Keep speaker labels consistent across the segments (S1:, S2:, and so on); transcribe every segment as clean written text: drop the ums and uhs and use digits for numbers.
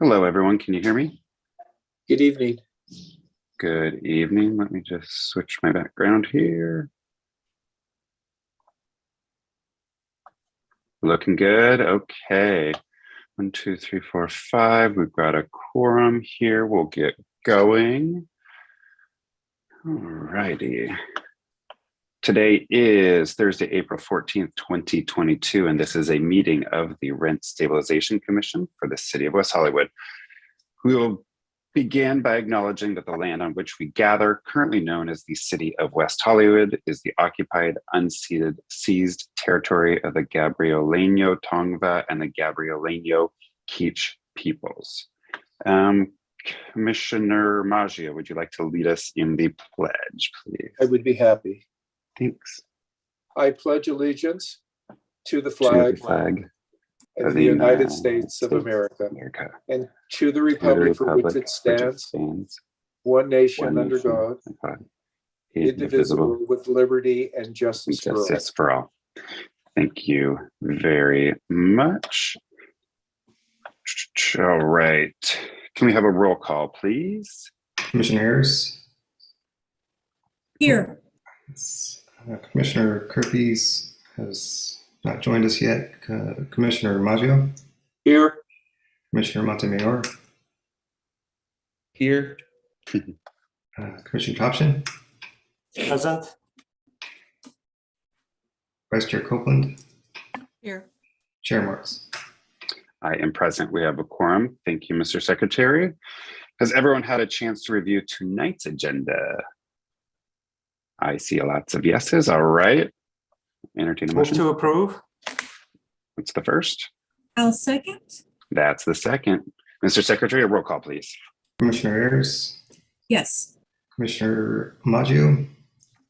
S1: Hello, everyone. Can you hear me?
S2: Good evening.
S1: Good evening. Let me just switch my background here. Looking good. Okay. 1, 2, 3, 4, 5. We've got a quorum here. We'll get going. All righty. Today is Thursday, April 14th, 2022, and this is a meeting of the Rent Stabilization Commission for the City of West Hollywood. We will begin by acknowledging that the land on which we gather, currently known as the City of West Hollywood, is the occupied, unceded, seized territory of the Gabrielino Tongva and the Gabrielino Kizh peoples. Commissioner Maggio, would you like to lead us in the pledge, please?
S2: I would be happy.
S1: Thanks.
S2: I pledge allegiance to the flag, of the United States of America, and to the republic for which it stands, one nation under God, indivisible, with liberty and justice for all.
S1: Thank you very much. All right. Can we have a roll call, please?
S3: Commissioners.
S4: Here.
S3: Commissioner Kirpies has not joined us yet. Commissioner Maggio.
S2: Here.
S3: Commissioner Montemayor.
S2: Here.
S3: Commissioner Topshin.
S5: Present.
S3: Vice Chair Copeland.
S4: Here.
S3: Chair Marks.
S1: I am present. We have a quorum. Thank you, Mr. Secretary. Has everyone had a chance to review tonight's agenda? I see lots of yeses. All right. Entertain a
S5: Move
S1: motion.
S5: to approve.
S1: What's the first?
S4: I'll second.
S1: That's the second. Mr. Secretary, a roll call, please.
S3: Commissioner Ayers.
S4: Yes.
S3: Commissioner Maggio.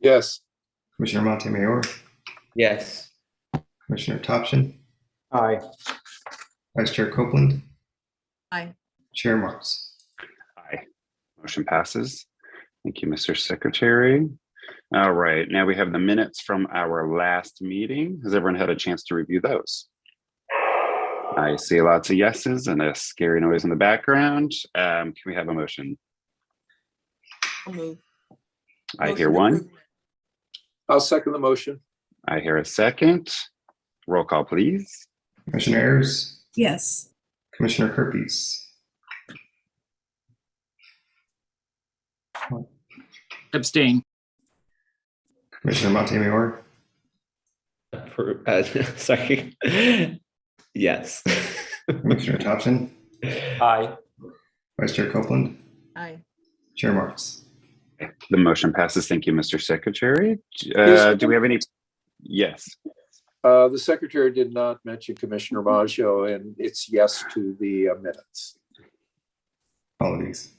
S2: Yes.
S3: Commissioner Montemayor.
S5: Yes.
S3: Commissioner Topshin,
S5: Aye.
S3: Vice Chair Copeland,
S4: Aye.
S3: Chair Marks.
S1: Aye. Motion passes. Thank you, Mr. Secretary. All right, now we have the minutes from our last meeting. Has everyone had a chance to review those? I see lots of yeses and a scary noise in the background. Can we have a motion?
S4: I'll move.
S1: I
S4: Motion
S1: hear
S4: to
S1: one.
S4: approve.
S2: I'll second the motion.
S1: I hear a second. Roll call, please.
S3: Commissioner Ayers,
S4: Yes.
S3: Commissioner Kirkes,
S6: Abstain.
S3: Commissioner Montemayor,
S7: Sorry. Yes.
S3: Commissioner Topshin,
S5: Aye.
S3: Vice Chair Copeland,
S4: Aye.
S3: Chair Marks.
S1: The motion passes. Thank you, Mr. Secretary.
S2: Yes.
S1: Do we have any? Yes.
S2: The secretary did not mention Commissioner Maggio, and it's yes to the minutes.
S3: Apologies.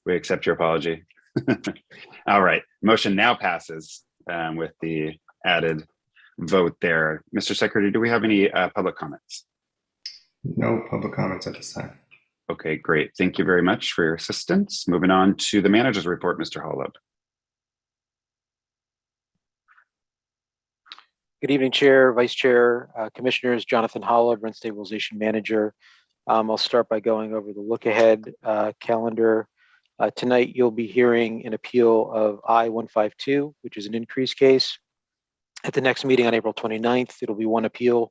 S1: We accept your apology. All right. Motion now passes with the added vote there. Mr. Secretary, do we have any public comments?
S3: No public comments at this time.
S1: Okay, great. Thank you very much for your assistance. Moving on to the manager's report, Mr. Holub.
S8: Good evening, Chair, Vice Chair, Commissioners. Jonathan Holub, Rent Stabilization Manager. I'll start by going over the look ahead calendar. Tonight, you'll be hearing an appeal of I-152, which is an increased case. At the next meeting on April 29th, it'll be one appeal.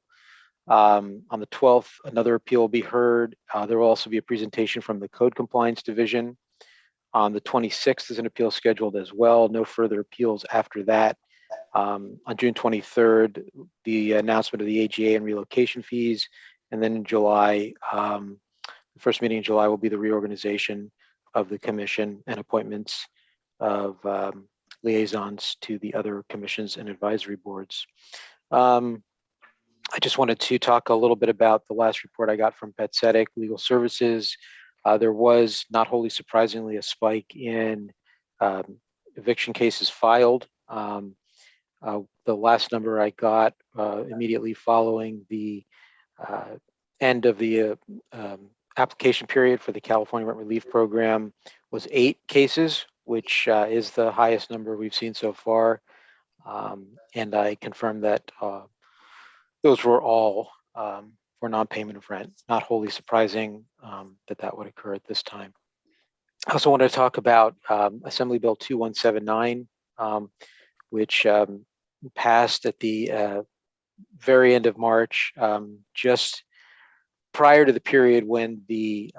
S8: On the 12th, another appeal will be heard. There will also be a presentation from the Code Compliance Division. On the 26th is an appeal scheduled as well. No further appeals after that. On June 23rd, the announcement of the AGA and relocation fees. And then in July, the first meeting in July will be the reorganization of the commission and appointments of liaisons to the other commissions and advisory boards. I just wanted to talk a little bit about the last report I got from PetCetic Legal Services. There was, not wholly surprisingly, a spike in eviction cases filed. The last number I got immediately following the end of the application period for the California Rent Relief Program was 8 cases, which is the highest number we've seen so far. And I confirmed that those were all for non-payment of rent. Not wholly surprising that that would occur at this time. I also wanted to talk about Assembly Bill 2179, which passed at the very end of March, just prior to the period when the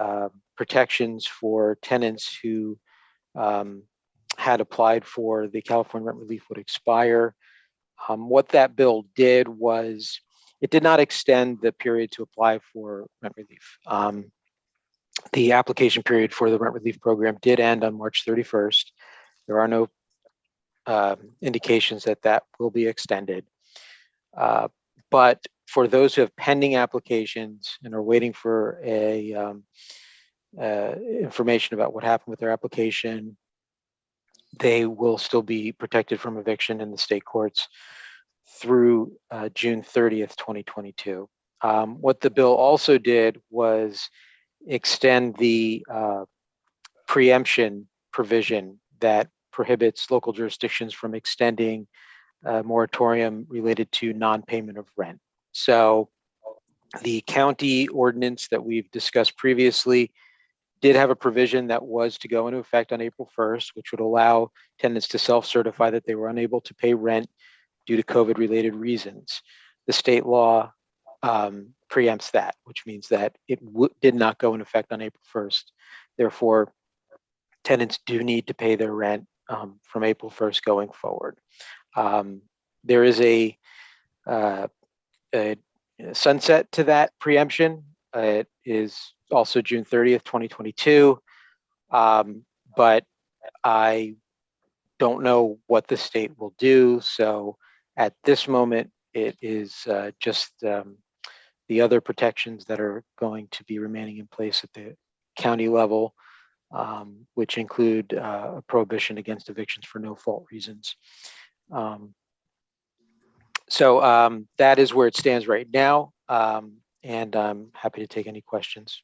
S8: protections for tenants who had applied for the California rent relief would expire. What that bill did was it did not extend the period to apply for rent relief. The application period for the rent relief program did end on March 31st. There are no indications that that will be extended. But for those who have pending applications and are waiting for a information about what happened with their application, they will still be protected from eviction in the state courts through June 30th, 2022. What the bill also did was extend the preemption provision that prohibits local jurisdictions from extending a moratorium related to non-payment of rent. So the county ordinance that we've discussed previously did have a provision that was to go into effect on April 1st, which would allow tenants to self-certify that they were unable to pay rent due to COVID-related reasons. The state law preempts that, which means that it did not go into effect on April 1st. Therefore, tenants do need to pay their rent from April 1st going forward. There is a sunset to that preemption. It is also June 30th, 2022. But I don't know what the state will do. So at this moment, it is just the other protections that are going to be remaining in place at the county level, which include a prohibition against evictions for no fault reasons. So that is where it stands right now. And I'm happy to take any questions.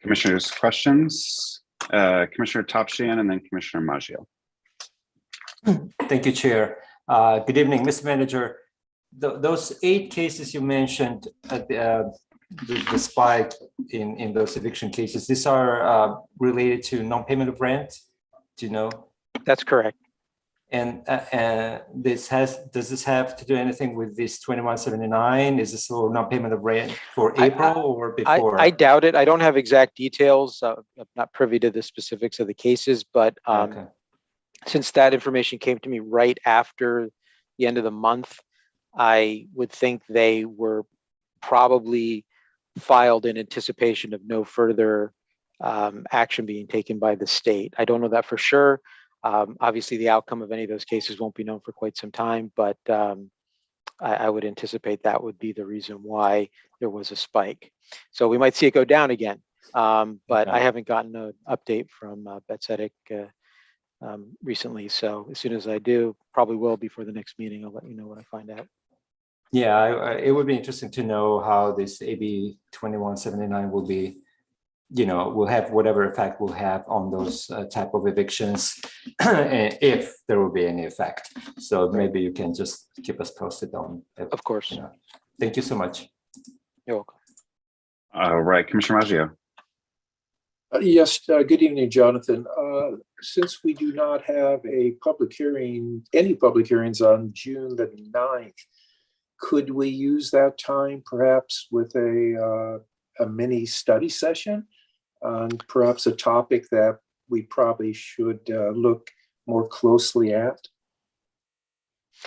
S1: Commissioners, questions? Commissioner Topshian and then Commissioner Maggio.
S5: Thank you, Chair. Good evening, Mr. Manager. Those 8 cases you mentioned at the spike in those eviction cases, these are related to non-payment of rent. Do you know?
S8: That's correct.
S5: And does this have to do anything with this 2179? Is this for non-payment of rent for April or before?
S8: I doubt it. I don't have exact details. I'm not privy to the specifics of the cases, but
S5: Okay.
S8: since that information came to me right after the end of the month, I would think they were probably filed in anticipation of no further action being taken by the state. I don't know that for sure. Obviously, the outcome of any of those cases won't be known for quite some time, but I would anticipate that would be the reason why there was a spike. So we might see it go down again, but
S5: Okay.
S8: I haven't gotten an update from Betsedic recently. So as soon as I do, probably will before the next meeting, I'll let you know what I find out.
S5: Yeah, it would be interesting to know how this AB 2179 will be, will have whatever effect will have on those type of evictions, if there will be any effect. So maybe you can just keep us posted on it.
S8: Of course.
S5: Thank you so much.
S8: You're welcome.
S1: All right, Commissioner Maggio.
S2: Yes, good evening, Jonathan. Since we do not have any public hearings on June the 9th, could we use that time perhaps with a mini study session on perhaps a topic that we probably should look more closely at?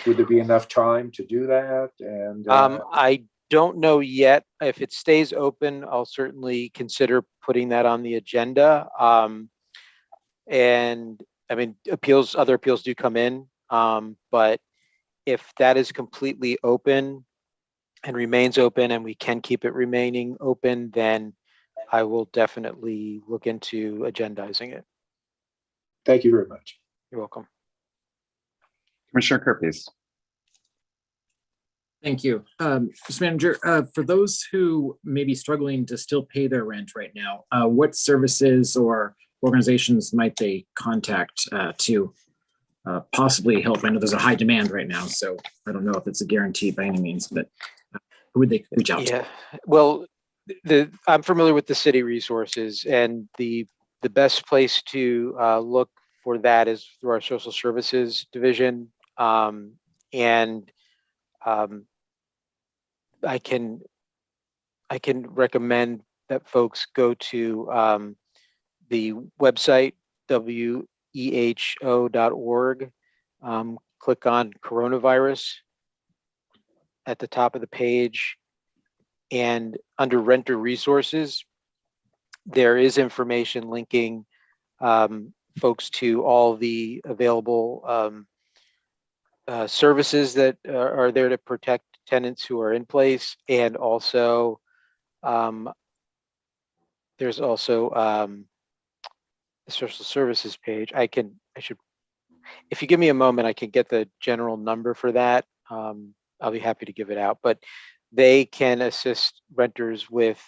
S2: Would there be enough time to do that? And
S8: I don't know yet. If it stays open, I'll certainly consider putting that on the agenda. And I mean, other appeals do come in, but if that is completely open and remains open and we can keep it remaining open, then I will definitely look into agendizing it.
S2: thank you very much.
S8: You're welcome.
S1: Commissioner Kerpes.
S6: Thank you. Mr. Manager, for those who may be struggling to still pay their rent right now, what services or organizations might they contact to possibly help? I know there's a high demand right now, so I don't know if it's a guarantee by any means, but who would they reach out to?
S8: Yeah, well, I'm familiar with the city resources, and the best place to look for that is through our social services division. I can recommend that folks go to the website, weho.org, click on coronavirus at the top of the page, and under renter resources, there is information linking folks to all the available services that are there to protect tenants who are in place, and also there's also the social services page. If you give me a moment, I can get the general number for that. I'll be happy to give it out, but they can assist renters with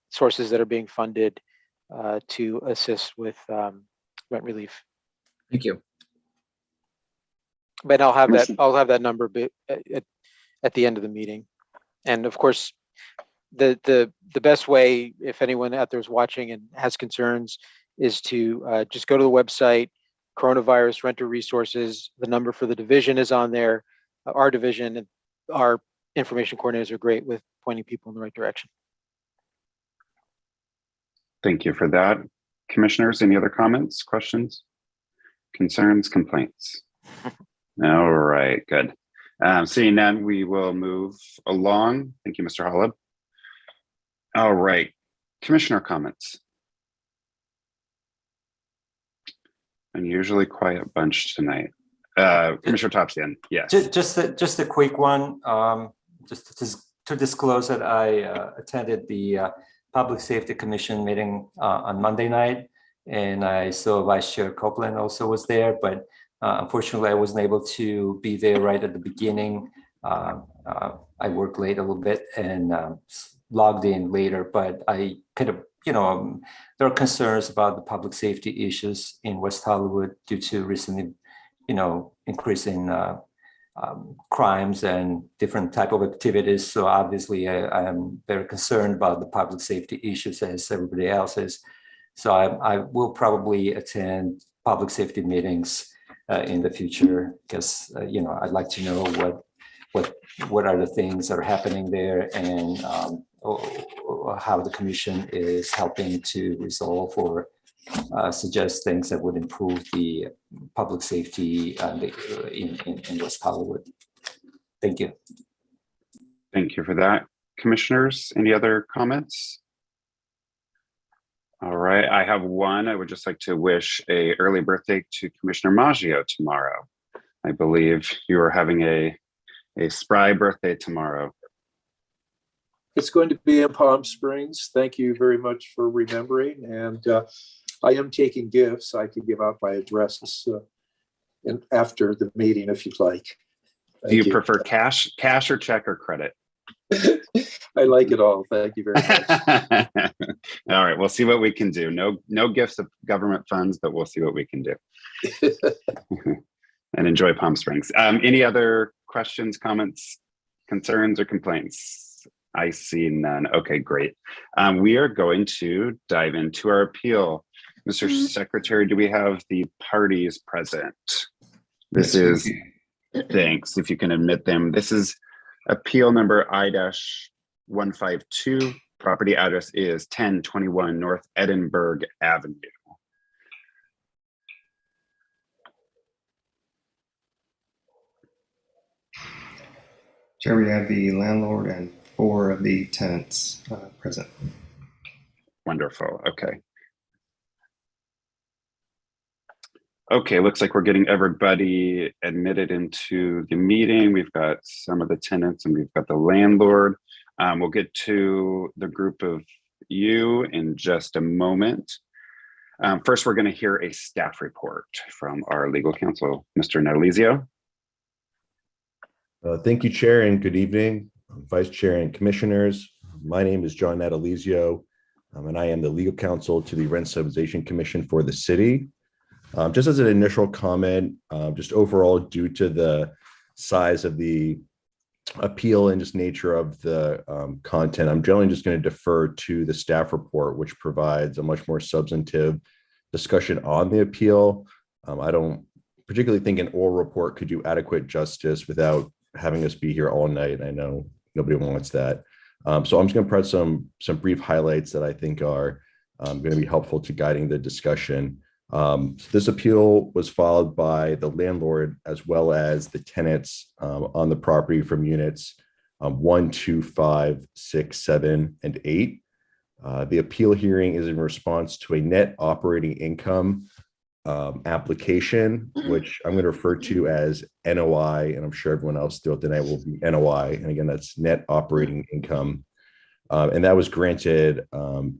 S8: sources that are being funded to assist with rent relief.
S6: Thank you.
S8: But I'll have that number at the end of the meeting. And of course, the best way, if anyone out there is watching and has concerns, is to just go to the website, coronavirus renter resources. The number for the division is on there. Our division and our information coordinators are great with pointing people in the right direction.
S1: Thank you for that. Commissioners, any other comments, questions, concerns, complaints? All right, good. Seeing none, we will move along. Thank you, Mr. Holub. All right, commissioner comments. Unusually quiet bunch tonight. Commissioner Topsy, yes.
S5: Just a quick one. Just to disclose that I attended the Public Safety Commission meeting on Monday night, and I saw Vice Chair Copeland also was there, but unfortunately I wasn't able to be there right at the beginning. I worked late a little bit and logged in later, but I kind of, there are concerns about the public safety issues in West Hollywood due to recently, increase in crimes and different type of activities. So obviously I am very concerned about the public safety issues as everybody else is. So I will probably attend public safety meetings in the future because, I'd like to know what are the things that are happening there and how the commission is helping to resolve or suggest things that would improve the public safety in West Hollywood. Thank you.
S1: Thank you for that. Commissioners, any other comments? All right, I have one. I would just like to wish a early birthday to Commissioner Maggio tomorrow. I believe you are having a spry birthday tomorrow.
S2: It's going to be in Palm Springs. Thank you very much for remembering. And I am taking gifts. I can give out my address after the meeting if you'd like.
S1: Do you prefer cash or check or credit?
S2: I like it all. Thank you very much.
S1: All right, we'll see what we can do. No gifts of government funds, but we'll see what we can do. And enjoy Palm Springs. Any other questions, comments, concerns, or complaints? I see none. Okay, great. We are going to dive into our appeal. Mr. Secretary, do we have the parties present? This is, thanks, if you can admit them. This is appeal number I-152. Property address is 1021 North Edinburgh Avenue.
S3: Chair, we have the landlord and 4 of the tenants present.
S1: Wonderful. Okay. Okay, looks like we're getting everybody admitted into the meeting. We've got some of the tenants and we've got the landlord. We'll get to the group of you in just a moment. First, we're going to hear a staff report from our legal counsel, Mr. Natalizio.
S9: Thank you, Chair, and good evening, Vice Chair and Commissioners. My name is John Natalizio, and I am the legal counsel to the Rent Stabilization Commission for the city. Just as an initial comment, just overall due to the size of the appeal and just nature of the content, I'm generally just going to defer to the staff report, which provides a much more substantive discussion on the appeal. I don't particularly think an oral report could do adequate justice without having us be here all night. I know nobody wants that. So I'm just going to provide some brief highlights that I think are going to be helpful to guiding the discussion. This appeal was filed by the landlord as well as the tenants on the property from units 1, 2, 5, 6, 7, and 8. The appeal hearing is in response to a net operating income application, which I'm going to refer to as NOI, and I'm sure everyone else throughout the night will be NOI. And again, that's net operating income. And that was granted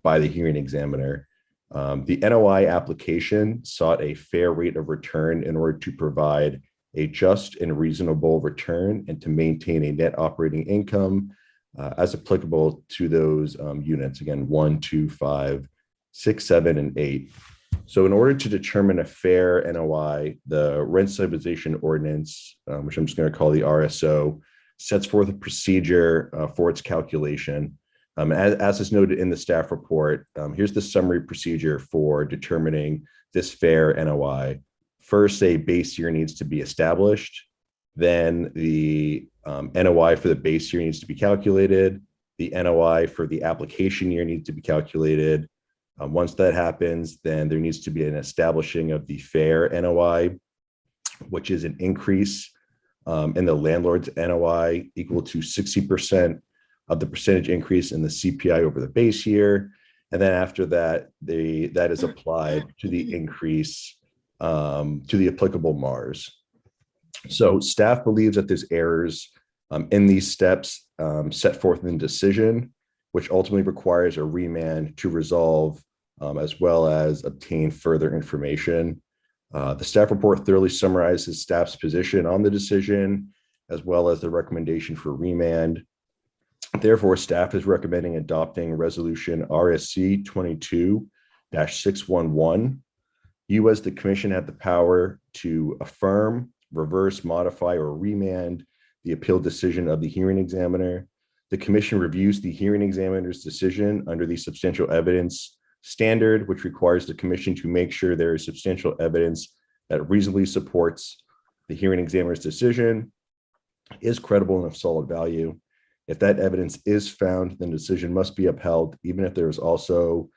S9: by the hearing examiner. The NOI application sought a fair rate of return in order to provide a just and reasonable return and to maintain a net operating income as applicable to those units, again, 1, 2, 5, 6, 7, and 8. So in order to determine a fair NOI, the Rent Stabilization Ordinance, which I'm just going to call the RSO, sets forth a procedure for its calculation. As is noted in the staff report, here's the summary procedure for determining this fair NOI. First, a base year needs to be established. Then the NOI for the base year needs to be calculated. The NOI for the application year needs to be calculated. Once that happens, then there needs to be an establishing of the fair NOI, which is an increase in the landlord's NOI equal to 60% of the percentage increase in the CPI over the base year. And then after that, that is applied to the increase to the applicable MARs. So staff believes that there's errors in these steps set forth in the decision, which ultimately requires a remand to resolve as well as obtain further information. The staff report thoroughly summarizes staff's position on the decision as well as the recommendation for remand. Therefore, staff is recommending adopting resolution RSC 22-611. You as the commission have the power to affirm, reverse, modify, or remand the appeal decision of the hearing examiner. The commission reviews the hearing examiner's decision under the substantial evidence standard, which requires the commission to make sure there is substantial evidence that reasonably supports the hearing examiner's decision, is credible and of solid value. If that evidence is found, then the decision must be upheld, even if there is also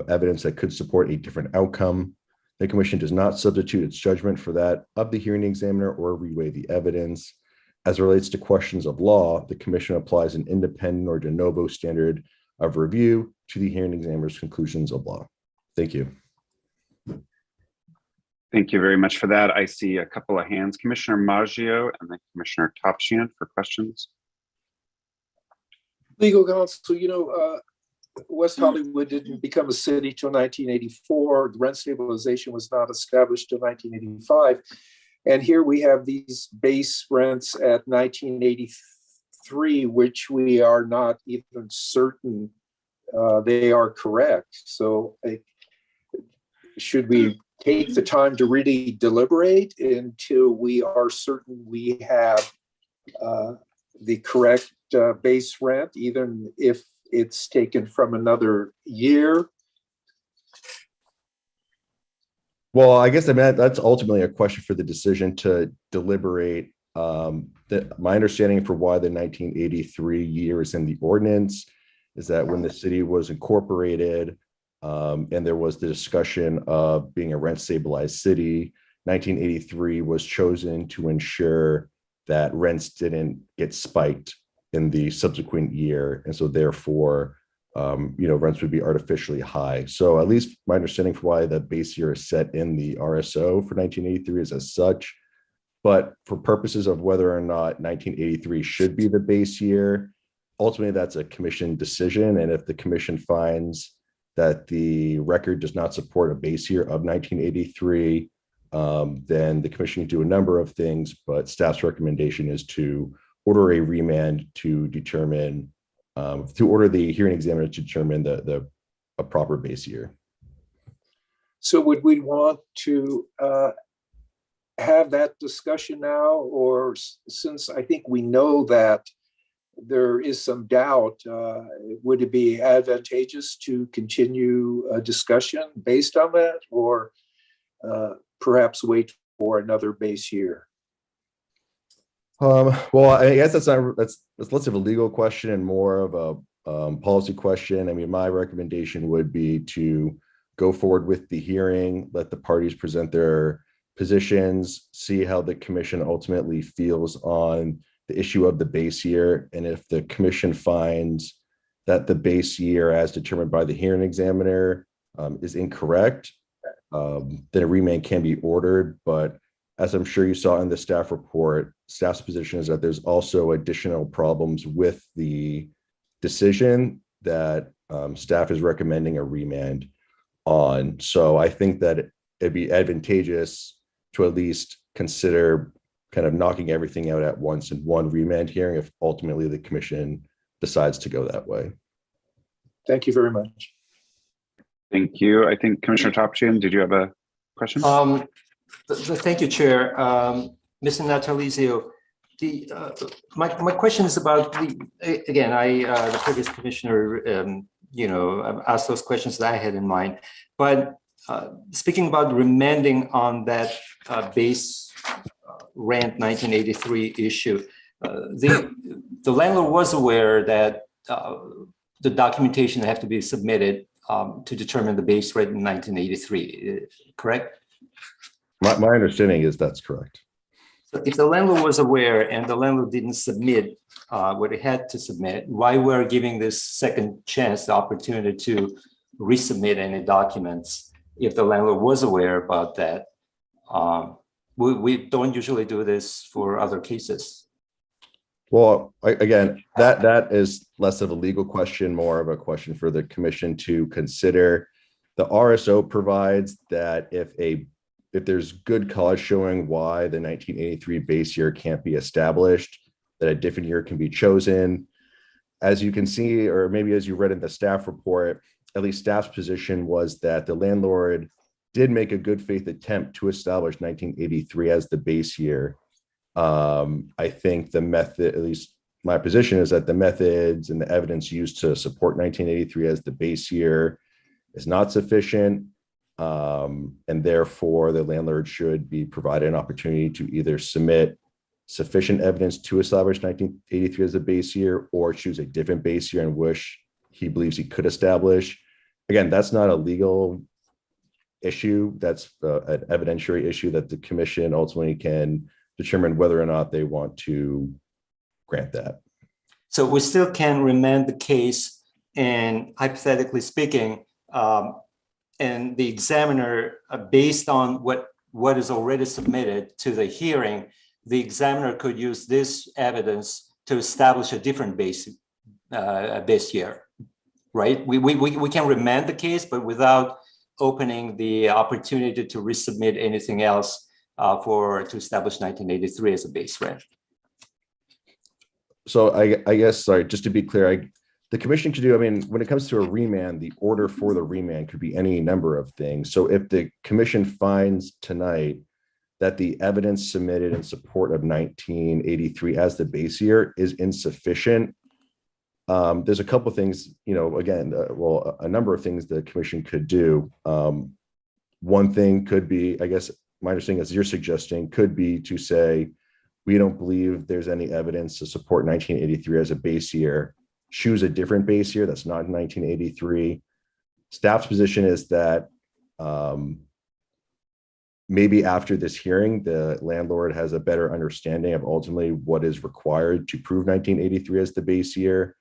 S9: evidence that could support a different outcome. The commission does not substitute its judgment for that of the hearing examiner or reweigh the evidence. As it relates to questions of law, the commission applies an independent or de novo standard of review to the hearing examiner's conclusions of law. Thank you.
S1: Thank you very much for that. I see a couple of hands, Commissioner Maggio and then Commissioner Topshian for questions.
S2: Legal counsel, West Hollywood didn't become a city till 1984. The rent stabilization was not established till 1985. And here we have these base rents at 1983, which we are not even certain they are correct. So should we take the time to really deliberate until we are certain we have the correct base rent, even if it's taken from another year?
S9: Well, I guess that's ultimately a question for the decision to deliberate. My understanding for why the 1983 year is in the ordinance is that when the city was incorporated and there was the discussion of being a rent stabilized city, 1983 was chosen to ensure that rents didn't get spiked in the subsequent year. And so therefore, rents would be artificially high. So at least my understanding for why the base year is set in the RSO for 1983 is as such. But for purposes of whether or not 1983 should be the base year, ultimately that's a commission decision. And if the commission finds that the record does not support a base year of 1983, then the commission can do a number of things, but staff's recommendation is to order a remand to determine, to order the hearing examiner to determine a proper base year.
S2: So would we want to have that discussion now, or since I think we know that there is some doubt, would it be advantageous to continue a discussion based on that, or perhaps wait for another base year?
S9: Well, I guess that's less of a legal question and more of a policy question. I mean, my recommendation would be to go forward with the hearing, let the parties present their positions, see how the commission ultimately feels on the issue of the base year. And if the commission finds that the base year as determined by the hearing examiner is incorrect, then a remand can be ordered. But as I'm sure you saw in the staff report, staff's position is that there's also additional problems with the decision that staff is recommending a remand on. So I think that it'd be advantageous to at least consider kind of knocking everything out at once in one remand hearing if ultimately the commission decides to go that way.
S2: Thank you very much. Thank
S1: you. I think Commissioner Topshian, did you have a question?
S5: Thank you, Chair. Mr. Natalizio, my question is about the previous commissioner, asked those questions that I had in mind. But speaking about remanding on that base rent 1983 issue, the landlord was aware that the documentation have to be submitted to determine the base rate in 1983, correct?
S9: My understanding is that's correct.
S5: So if the landlord was aware and the landlord didn't submit what it had to submit, why we're giving this second chance, the opportunity to resubmit any documents if the landlord was aware about that? We don't usually do this for other cases.
S9: Well, again, that is less of a legal question, more of a question for the commission to consider. The RSO provides that if a if there's good cause showing why the 1983 base year can't be established, that a different year can be chosen. As you can see, or maybe as you read in the staff report, at least staff's position was that the landlord did make a good faith attempt to establish 1983 as the base year. I think the method, at least my position, is that the methods and the evidence used to support 1983 as the base year is not sufficient. And therefore, the landlord should be provided an opportunity to either submit sufficient evidence to establish 1983 as a base year or choose a different base year in which he believes he could establish. Again, that's not a legal issue. That's an evidentiary issue that the commission ultimately can determine whether or not they want to grant that.
S5: So we still can remand the case, and hypothetically speaking, and the examiner, based on what is already submitted to the hearing, the examiner could use this evidence to establish a different base year, right? We can remand the case, but without opening the opportunity to resubmit anything else to establish 1983 as a base rent.
S9: So I guess, sorry, just to be clear, the commission could do, I mean, when it comes to a remand, the order for the remand could be any number of things. So if the commission finds tonight that the evidence submitted in support of 1983 as the base year is insufficient, there's a couple of things, again, well, a number of things the commission could do. One thing could be, I guess, my understanding, as you're suggesting, could be to say, we don't believe there's any evidence to support 1983 as a base year. Choose a different base year that's not 1983. Staff's position is that maybe after this hearing, the landlord has a better understanding of ultimately what is required to prove 1983 as the base year.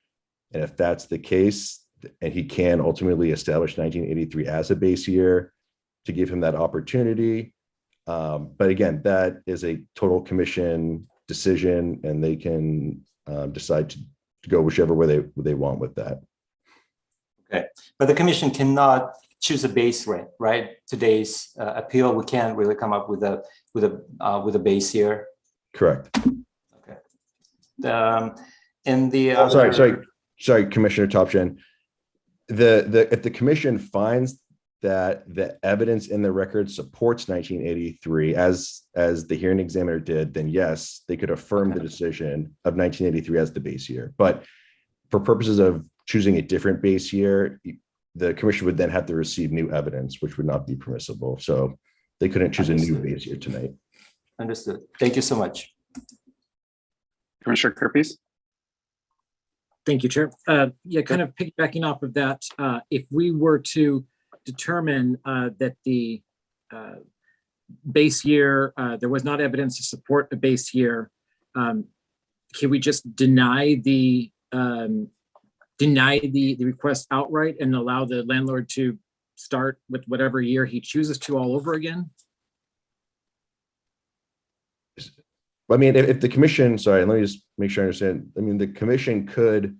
S9: And if that's the case, and he can ultimately establish 1983 as a base year, to give him that opportunity. But again, that is a total commission decision, and they can decide to go whichever way they want with that.
S5: Okay, but the commission cannot choose a base rent, right? Today's appeal, we can't really come up with a base year.
S9: Correct.
S5: Okay. And the other...
S9: Sorry, Commissioner Topchin. If the commission finds that the evidence in the record supports 1983 as the hearing examiner did, then yes, they could affirm the decision of 1983 as the base year. But for purposes of choosing a different base year, the commission would then have to receive new evidence, which would not be permissible. So they couldn't choose a new base year tonight.
S5: Understood. Thank you so much.
S1: Commissioner Kerpes?
S6: Thank you, Chair. Yeah, kind of piggybacking off of that, if we were to determine that the base year, there was not evidence to support a base year, can we just deny the request outright and allow the landlord to start with whatever year he chooses to all over again?
S9: I mean, if the commission, sorry, let me just make sure I understand. I mean, the commission could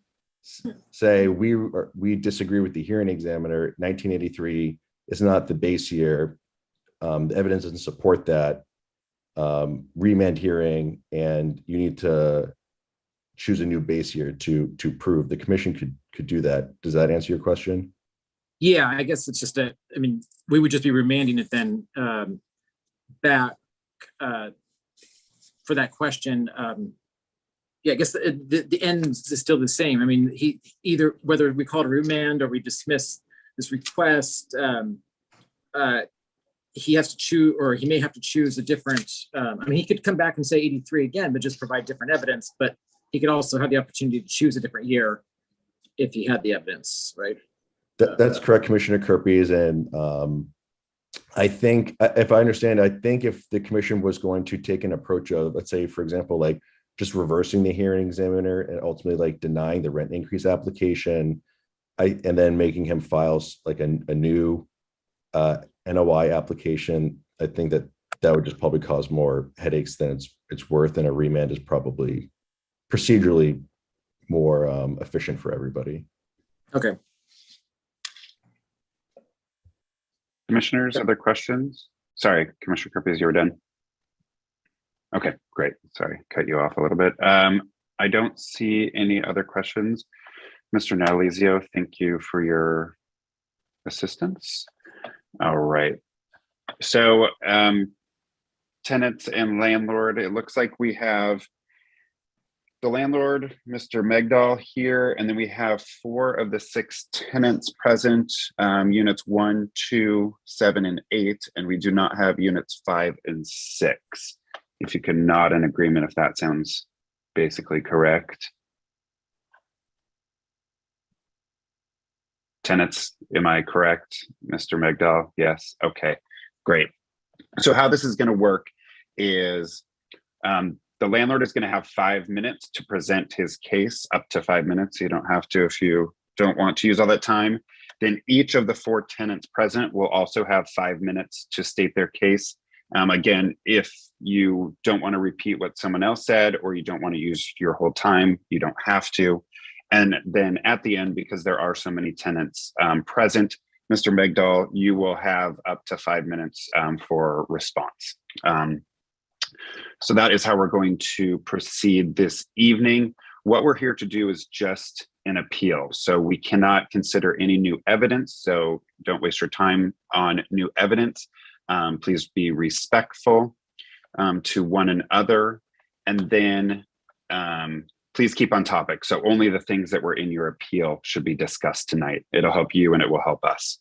S9: say, we disagree with the hearing examiner, 1983 is not the base year. The evidence doesn't support that. Remand hearing, and you need to choose a new base year to prove. The commission could do that. Does that answer your question?
S6: Yeah, I guess it's just we would just be remanding it then back for that question. Yeah, I guess the end is still the same. I mean, he either, whether we call it a remand or we dismiss this request, he has to choose, or he may have to choose a different, I mean, he could come back and say 83 again, but just provide different evidence, but he could also have the opportunity to choose a different year if he had the evidence, right?
S9: That's correct, Commissioner Kerpes. And I think, if I understand, I think if the commission was going to take an approach of, let's say, for example, like just reversing the hearing examiner and ultimately like denying the rent increase application, and then making him file like a new NOI application, I think that would just probably cause more headaches than it's worth, and a remand is probably procedurally more efficient for everybody.
S6: Okay.
S1: Commissioners, other questions? sorry, Commissioner Kerpes, you were done. Okay, great. Sorry, cut you off a little bit. I don't see any other questions. Mr. Natalizio, thank you for your assistance. All right. So tenants and landlord, it looks like we have the landlord, Mr. Megdal here, and then we have 4 of the 6 tenants present, units 1, 2, 7, and 8, and we do not have units 5 and 6. If you can nod in agreement, if that sounds basically correct. Tenants, am I correct, Mr. Megdal? Yes, okay, great. So how this is gonna work is the landlord is going to have 5 minutes to present his case, up to 5 minutes. You don't have to if you don't want to use all that time. Then each of the 4 tenants present will also have 5 minutes to state their case. Again, if you don't want to repeat what someone else said, or you don't want to use your whole time, you don't have to. And then at the end, because there are so many tenants present, Mr. Megdal, you will have up to 5 minutes for response. So that is how we're going to proceed this evening. What we're here to do is just an appeal. So we cannot consider any new evidence. So don't waste your time on new evidence. Please be respectful to one another. And then please keep on topic. So only the things that were in your appeal should be discussed tonight. It'll help you and it will help us.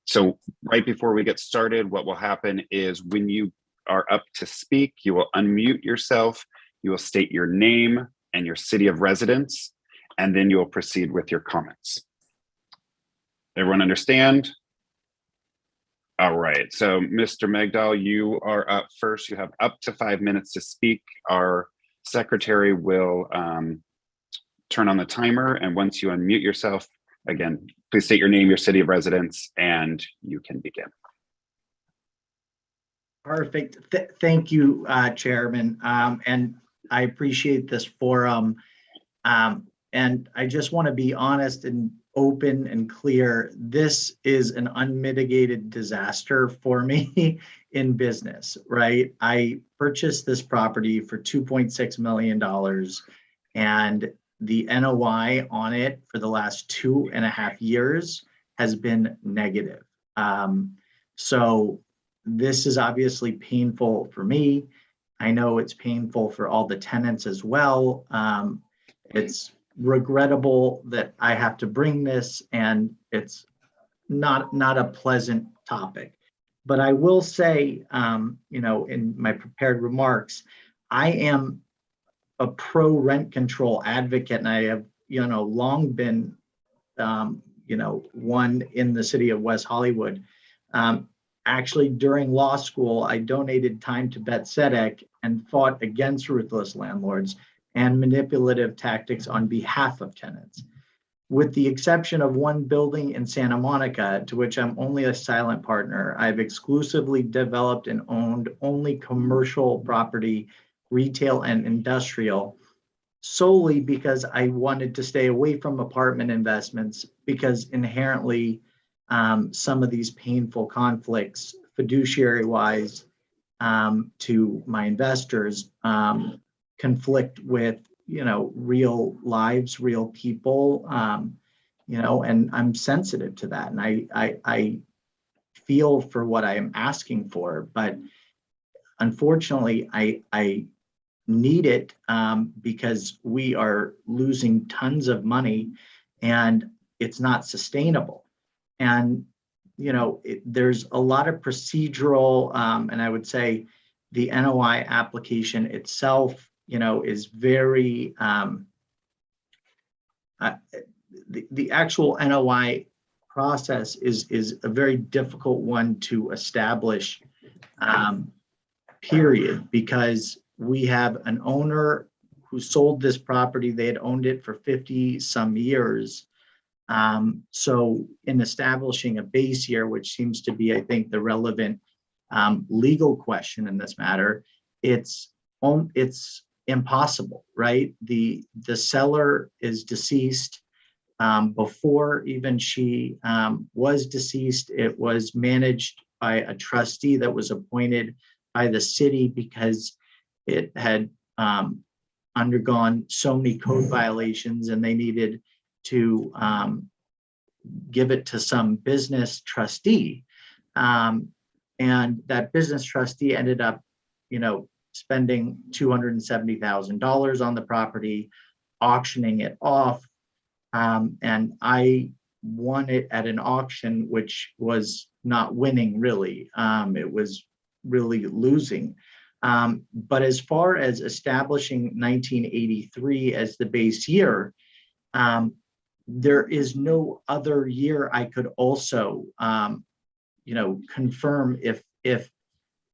S1: So right before we get started, what will happen is when you are up to speak, you will unmute yourself, you will state your name and your city of residence, and then you will proceed with your comments. Everyone understand? All right, so Mr. Megdal, you are up first. You have up to 5 minutes to speak. Our secretary will turn on the timer, and once you unmute yourself, again, please state your name, your city of residence, and you can begin.
S10: Perfect. Thank you, Chairman. And I appreciate this forum. And I just want to be honest and open and clear. This is an unmitigated disaster for me in business, right? I purchased this property for $2.6 million, and the NOI on it for the last 2.5 years has been negative. So this is obviously painful for me. I know it's painful for all the tenants as well. It's regrettable that I have to bring this, and it's not a pleasant topic. But I will say, in my prepared remarks, I am a pro rent control advocate, and I have, long been, one in the city of West Hollywood. Actually, during law school, I donated time to Bet Sedek and fought against ruthless landlords and manipulative tactics on behalf of tenants. With the exception of one building in Santa Monica, to which I'm only a silent partner, I've exclusively developed and owned only commercial property, retail and industrial, solely because I wanted to stay away from apartment investments, because inherently some of these painful conflicts, fiduciary wise, to my investors, conflict with, real lives, real people, and I'm sensitive to that. And I feel for what I am asking for, but unfortunately I need it because we are losing tons of money and it's not sustainable. And, there's a lot of procedural, and I would say the NOI application itself, is very, the actual NOI process is a very difficult one to establish, period, because we have an owner who sold this property. They had owned it for 50 some years. So in establishing a base year, which seems to be, I think, the relevant legal question in this matter, it's impossible, right? The seller is deceased. Before even she was deceased, it was managed by a trustee that was appointed by the city because it had undergone so many code violations, and they needed to give it to some business trustee. And that business trustee ended up, spending $270,000 on the property, auctioning it off. And I won it at an auction, which was not winning really. It was really losing. But as far as establishing 1983 as the base year, there is no other year I could also, confirm if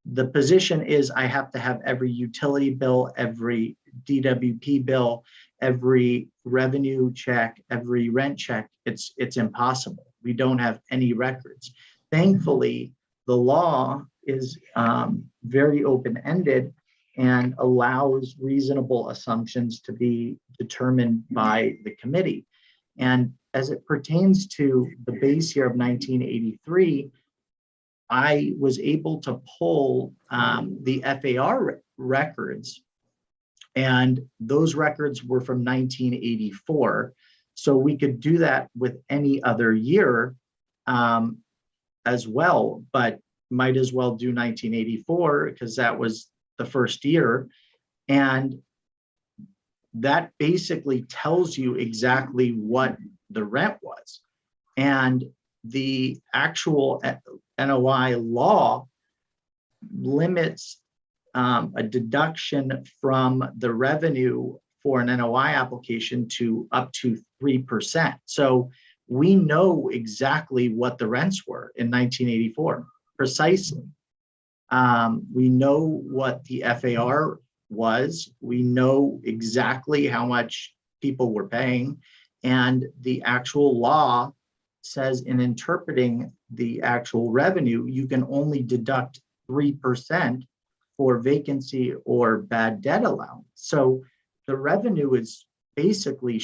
S10: the position is I have to have every utility bill, every DWP bill, every revenue check, every rent check. It's impossible. We don't have any records. Thankfully, the law is very open-ended and allows reasonable assumptions to be determined by the committee. And as it pertains to the base year of 1983, I was able to pull the FAR records, and those records were from 1984. So we could do that with any other year as well, but might as well do 1984 because that was the first year. And that basically tells you exactly what the rent was. And the actual NOI law limits a deduction from the revenue for an NOI application to up to 3%. So we know exactly what the rents were in 1984, precisely. We know what the FAR was. We know exactly how much people were paying. And the actual law says in interpreting the actual revenue, you can only deduct 3% for vacancy or bad debt allowance. So the revenue is basically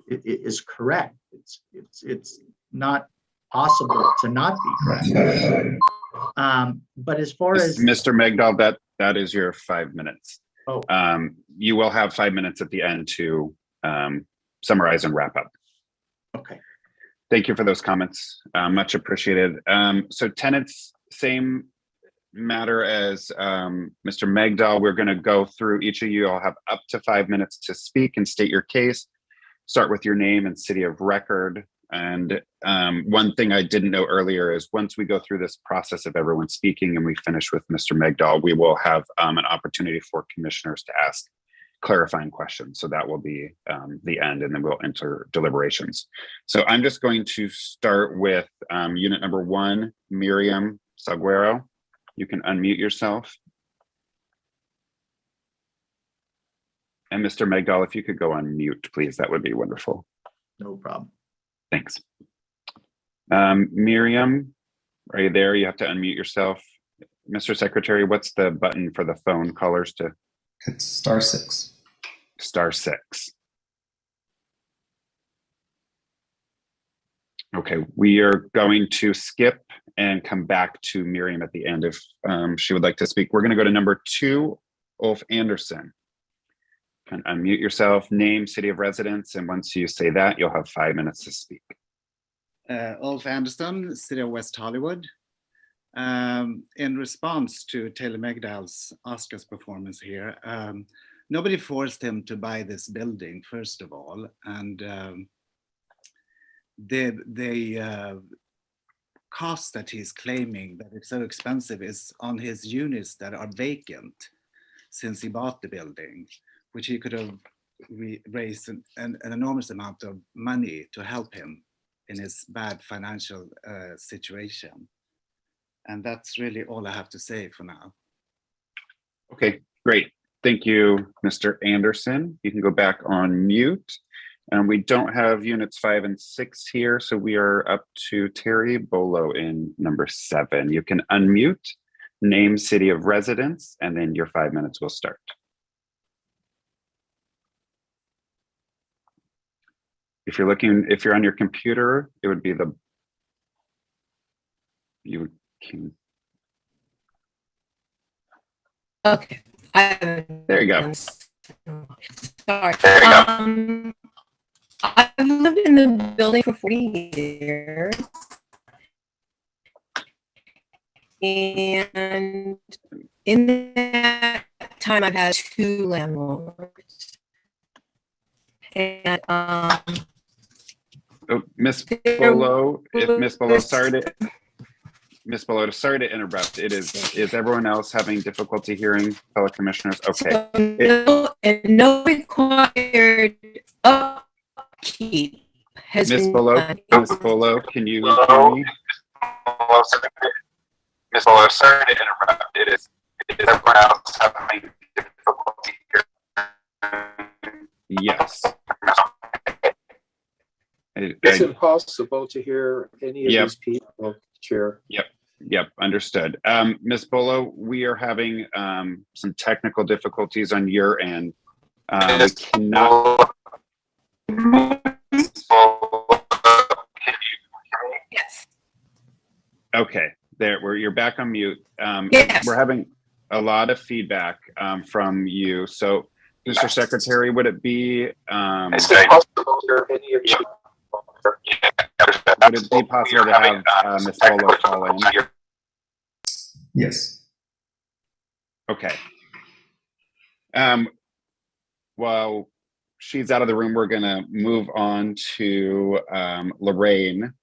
S10: is correct. It's not possible to not be correct. But as far as
S1: Mr. Megdal, that is your 5 minutes.
S10: Oh.
S1: You will have 5 minutes at the end to summarize and wrap up.
S10: Okay.
S1: Thank you for those comments. Much appreciated. So tenants, same matter as Mr. Megdal. We're going to go through each of you. I'll have up to 5 minutes to speak and state your case. Start with your name and city of record. And one thing I didn't know earlier is once we go through this process of everyone speaking and we finish with Mr. Megdal, we will have an opportunity for commissioners to ask clarifying questions. So that will be the end, and then we'll enter deliberations. So I'm just going to start with unit number 1, Miriam Saguero. You can unmute yourself. And Mr. Megdal, if you could go on mute, please, that would be wonderful.
S10: no problem.
S1: Thanks. Miriam, are you there? You have to unmute yourself. Mr. Secretary, what's the button for the phone callers to?
S3: It's *6.
S1: *6. Okay, we are going to skip and come back to Miriam at the end if she would like to speak. We're going to go to number 2, Ulf Anderson. Can unmute yourself, name, city of residence, and once you say that, you'll have 5 minutes to speak.
S11: Ulf Anderson, City of West Hollywood. In response to Taylor Megdal's Oscars performance here, nobody forced him to buy this building, first of all, and the cost that he's claiming that it's so expensive is on his units that are vacant since he bought the building, which he could have raised an enormous amount of money to help him in his bad financial situation. And that's really all I have to say for now.
S1: Okay, great. Thank you, Mr. Anderson. You can go back on mute. And we don't have units 5 and 6 here, so we are up to Terry Bolo in number 7. You can unmute, name, city of residence, and then your 5 minutes will start. If you're on your computer, it would be you can
S12: Okay.
S1: There you go.
S12: Sorry. I've lived in the building for 40 years. And in that time, I've had 2 landlords. And
S1: Oh, Miss Bolo, if Miss Bolo, sorry to interrupt. Is everyone else having difficulty hearing, fellow commissioners? Okay.
S12: No required upkeep has
S1: Miss
S12: been
S1: Bolo,
S12: done.
S1: Miss Bolo, can you hear me? Miss Bolo, sorry to interrupt. Is everyone else having difficulty hearing? Yes.
S2: It's impossible to hear any of these people, Chair.
S1: Yep, understood. Ms. Bolo, we are having some technical difficulties on your end. We cannot.
S12: Yes.
S1: Okay, you're back on mute.
S12: Yes.
S1: We're having a lot of feedback from you. So, Mr. Secretary, would it be
S2: It's impossible to hear any of you.
S1: would it be possible to have Ms. Bolo call in?
S3: Yes.
S1: Okay. While she's out of the room, we're going to move on to Lorraine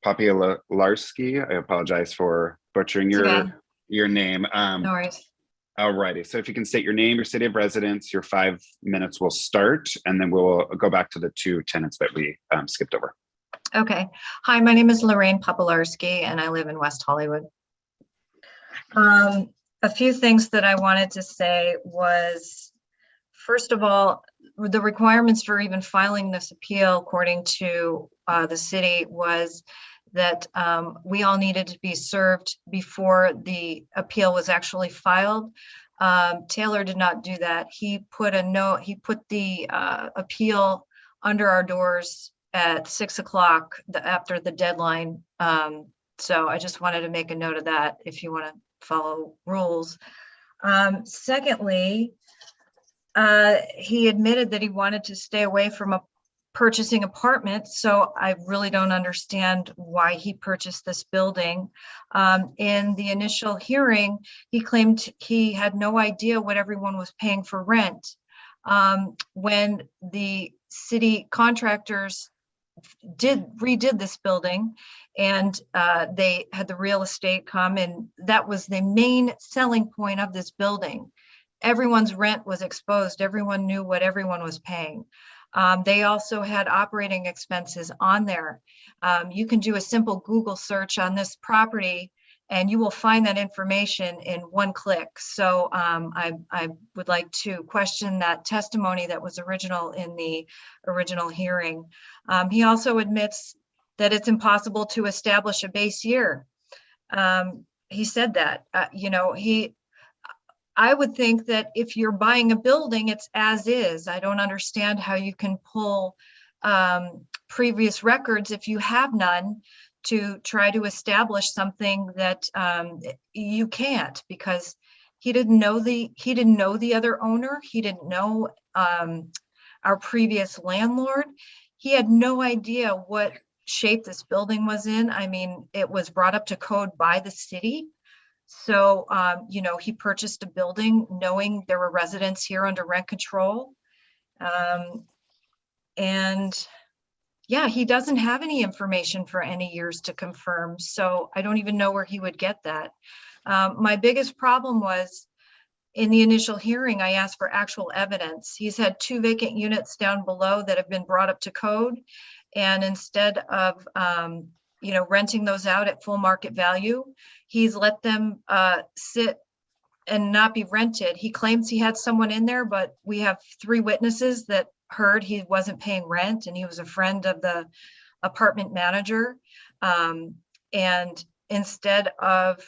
S1: Popielarski. I apologize for butchering your name.
S4: No worries.
S1: All righty. So if you can state your name, your city of residence, your 5 minutes will start, and then we'll go back to the 2 tenants that we skipped over.
S4: Okay. Hi, my name is Lorraine Popielarski, and I live in West Hollywood. A few things that I wanted to say was, first of all, the requirements for even filing this appeal, according to the city, was that we all needed to be served before the appeal was actually filed. Taylor did not do that. He put the appeal under our doors at 6 o'clock after the deadline. So I just wanted to make a note of that if you want to follow rules. Secondly, he admitted that he wanted to stay away from purchasing apartments, so I really don't understand why he purchased this building. In the initial hearing, he claimed he had no idea what everyone was paying for rent. When the city contractors redid this building, and they had the real estate come, and that was the main selling point of this building. Everyone's rent was exposed. Everyone knew what everyone was paying. They also had operating expenses on there. You can do a simple Google search on this property and you will find that information in one click. So I would like to question that testimony that was original in the original hearing. He also admits that it's impossible to establish a base year. He said that, I would think that if you're buying a building, it's as is. I don't understand how you can pull previous records if you have none to try to establish something that you can't, because he didn't know the other owner. He didn't know our previous landlord. He had no idea what shape this building was in. I mean, it was brought up to code by the city. So, he purchased a building knowing there were residents here under rent control. And yeah, he doesn't have any information for any years to confirm. So I don't even know where he would get that. My biggest problem was in the initial hearing, I asked for actual evidence. He's had 2 vacant units down below that have been brought up to code. And instead of, renting those out at full market value, he's let them sit and not be rented. He claims he had someone in there, but we have 3 witnesses that heard he wasn't paying rent, and he was a friend of the apartment manager. And instead of,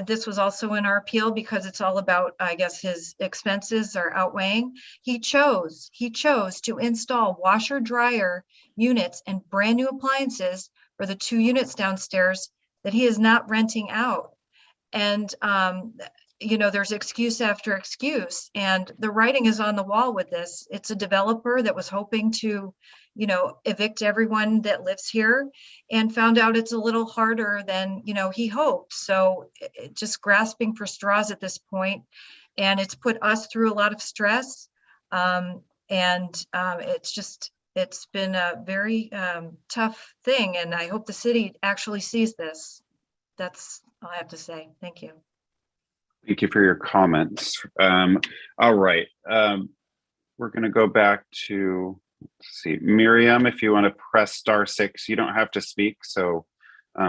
S4: this was also in our appeal because it's all about, I guess, his expenses are outweighing. He chose to install washer dryer units and brand new appliances for the 2 units downstairs that he is not renting out. And there's excuse after excuse, and the writing is on the wall with this. It's a developer that was hoping to, evict everyone that lives here, and found out it's a little harder than, he hoped. So just grasping for straws at this point, and it's put us through a lot of stress. It's been a very tough thing, and I hope the city actually sees this. That's all I have to say. Thank you.
S1: Thank you for your comments. All right. We're going to go back to, let's see, Miriam, if you want to press *6, you don't have to speak. So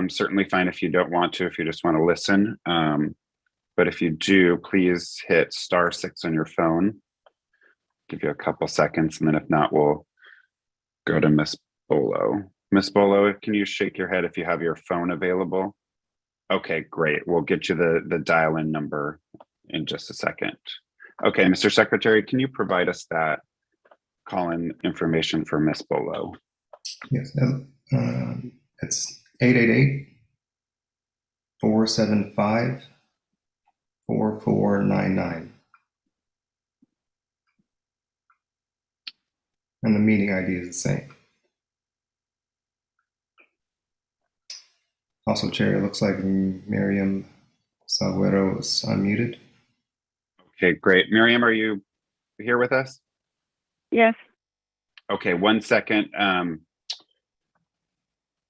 S1: certainly fine if you don't want to, if you just want to listen. But if you do, please hit *6 on your phone. Give you a couple seconds, and then if not, we'll go to Miss Bolo. Miss Bolo, can you shake your head if you have your phone available? Okay, great. We'll get you the dial-in number in just a second. Okay, Mr. Secretary, can you provide us that call-in information for Miss Bolo?
S3: Yes, it's 888-475-4499. And the meeting ID is the same. Also, Chair, it looks like Miriam Salguero is unmuted.
S1: Okay, great. Miriam, are you here with us?
S13: Yes.
S1: Okay, 1 second.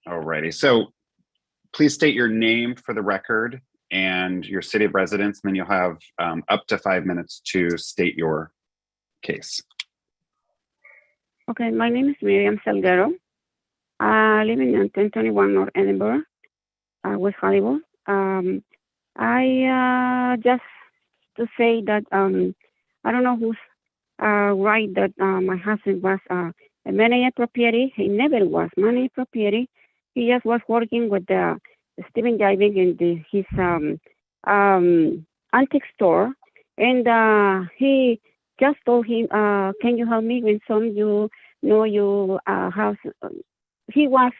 S1: Alrighty, so please state your name for the record and your city of residence, and then you'll have up to 5 minutes to state your case.
S13: Okay, my name is Miriam Salguero. I live in 1021 North Edinburgh, West Hollywood. I just to say that I don't know who's right that my husband was a manager property. He never was manager property. He just was working with the Stephen Jiving in his antique store, and he just told him, "Can you help me with some your house?" He was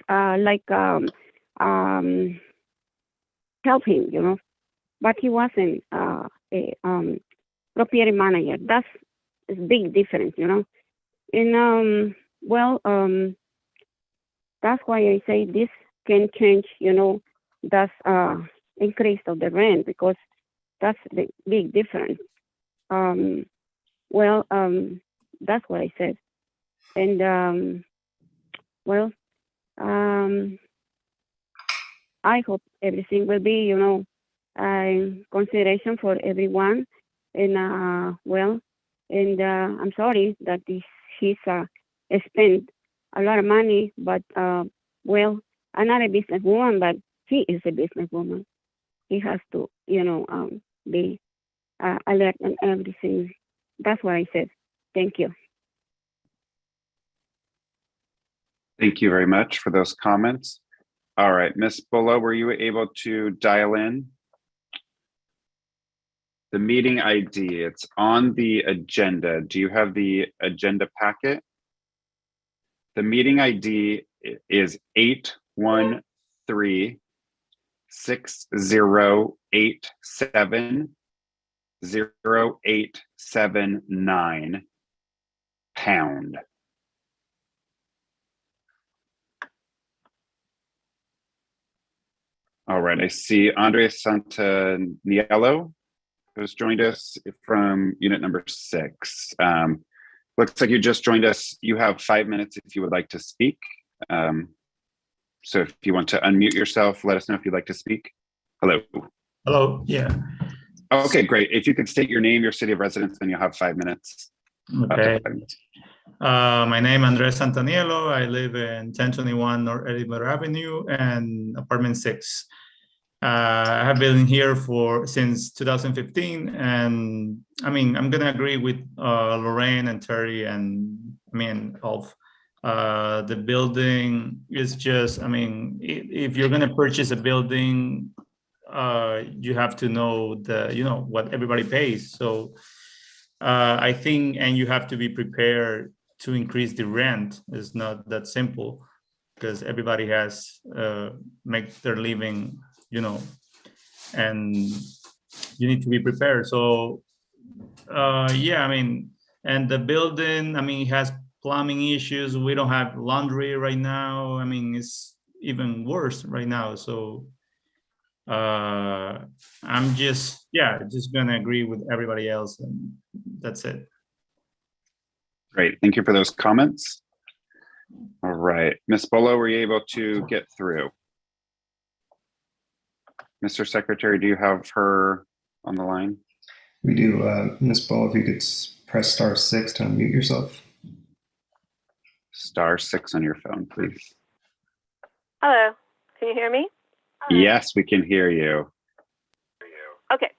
S13: help him, but he wasn't a property manager. That's a big difference, And that's why I say this can change, that's increase of the rent, because that's the big difference. That's what I said. And I hope everything will be, consideration for everyone. And I'm sorry that he's spent a lot of money, but I'm not a businesswoman, but he is a businesswoman. He has to, be alert on everything. That's what I said. Thank you.
S1: Thank you very much for those comments. All right, Ms. Bolo, were you able to dial in? The meeting ID, it's on the agenda. Do you have the agenda packet? The meeting ID is 813-6087-0879 #. All right, I see Andres Santaniello who's joined us from unit number 6. Looks like you just joined us. You have 5 minutes if you would like to speak. So if you want to unmute yourself, let us know if you'd like to speak. Hello.
S14: Hello, yeah.
S1: Okay, great. If you could state your name, your city of residence, then you'll have 5 minutes.
S14: Okay. My name is Andres Santaniello. I live in 1021 North Edinburgh Avenue and apartment 6. I have been here since 2015, and I'm gonna agree with Lorraine and Terry and Ulf. The building is just, if you're gonna purchase a building, you have to know what everybody pays. So I think, and you have to be prepared to increase the rent. It's not that simple, because everybody has make their living, and you need to be prepared. So yeah, I mean, and the building, I mean, it has plumbing issues. We don't have laundry right now. I mean, it's even worse right now. So I'm just gonna agree with everybody else, and that's it.
S1: Great, thank you for those comments. All right, Ms. Bolo, were you able to get through? Mr. Secretary, do you have her on the line?
S3: We do. Ms. Ball, if you could press *6 to unmute yourself.
S1: *6 on your phone, please.
S15: Hello, can you hear me?
S1: Yes, we can hear you.
S15: Okay.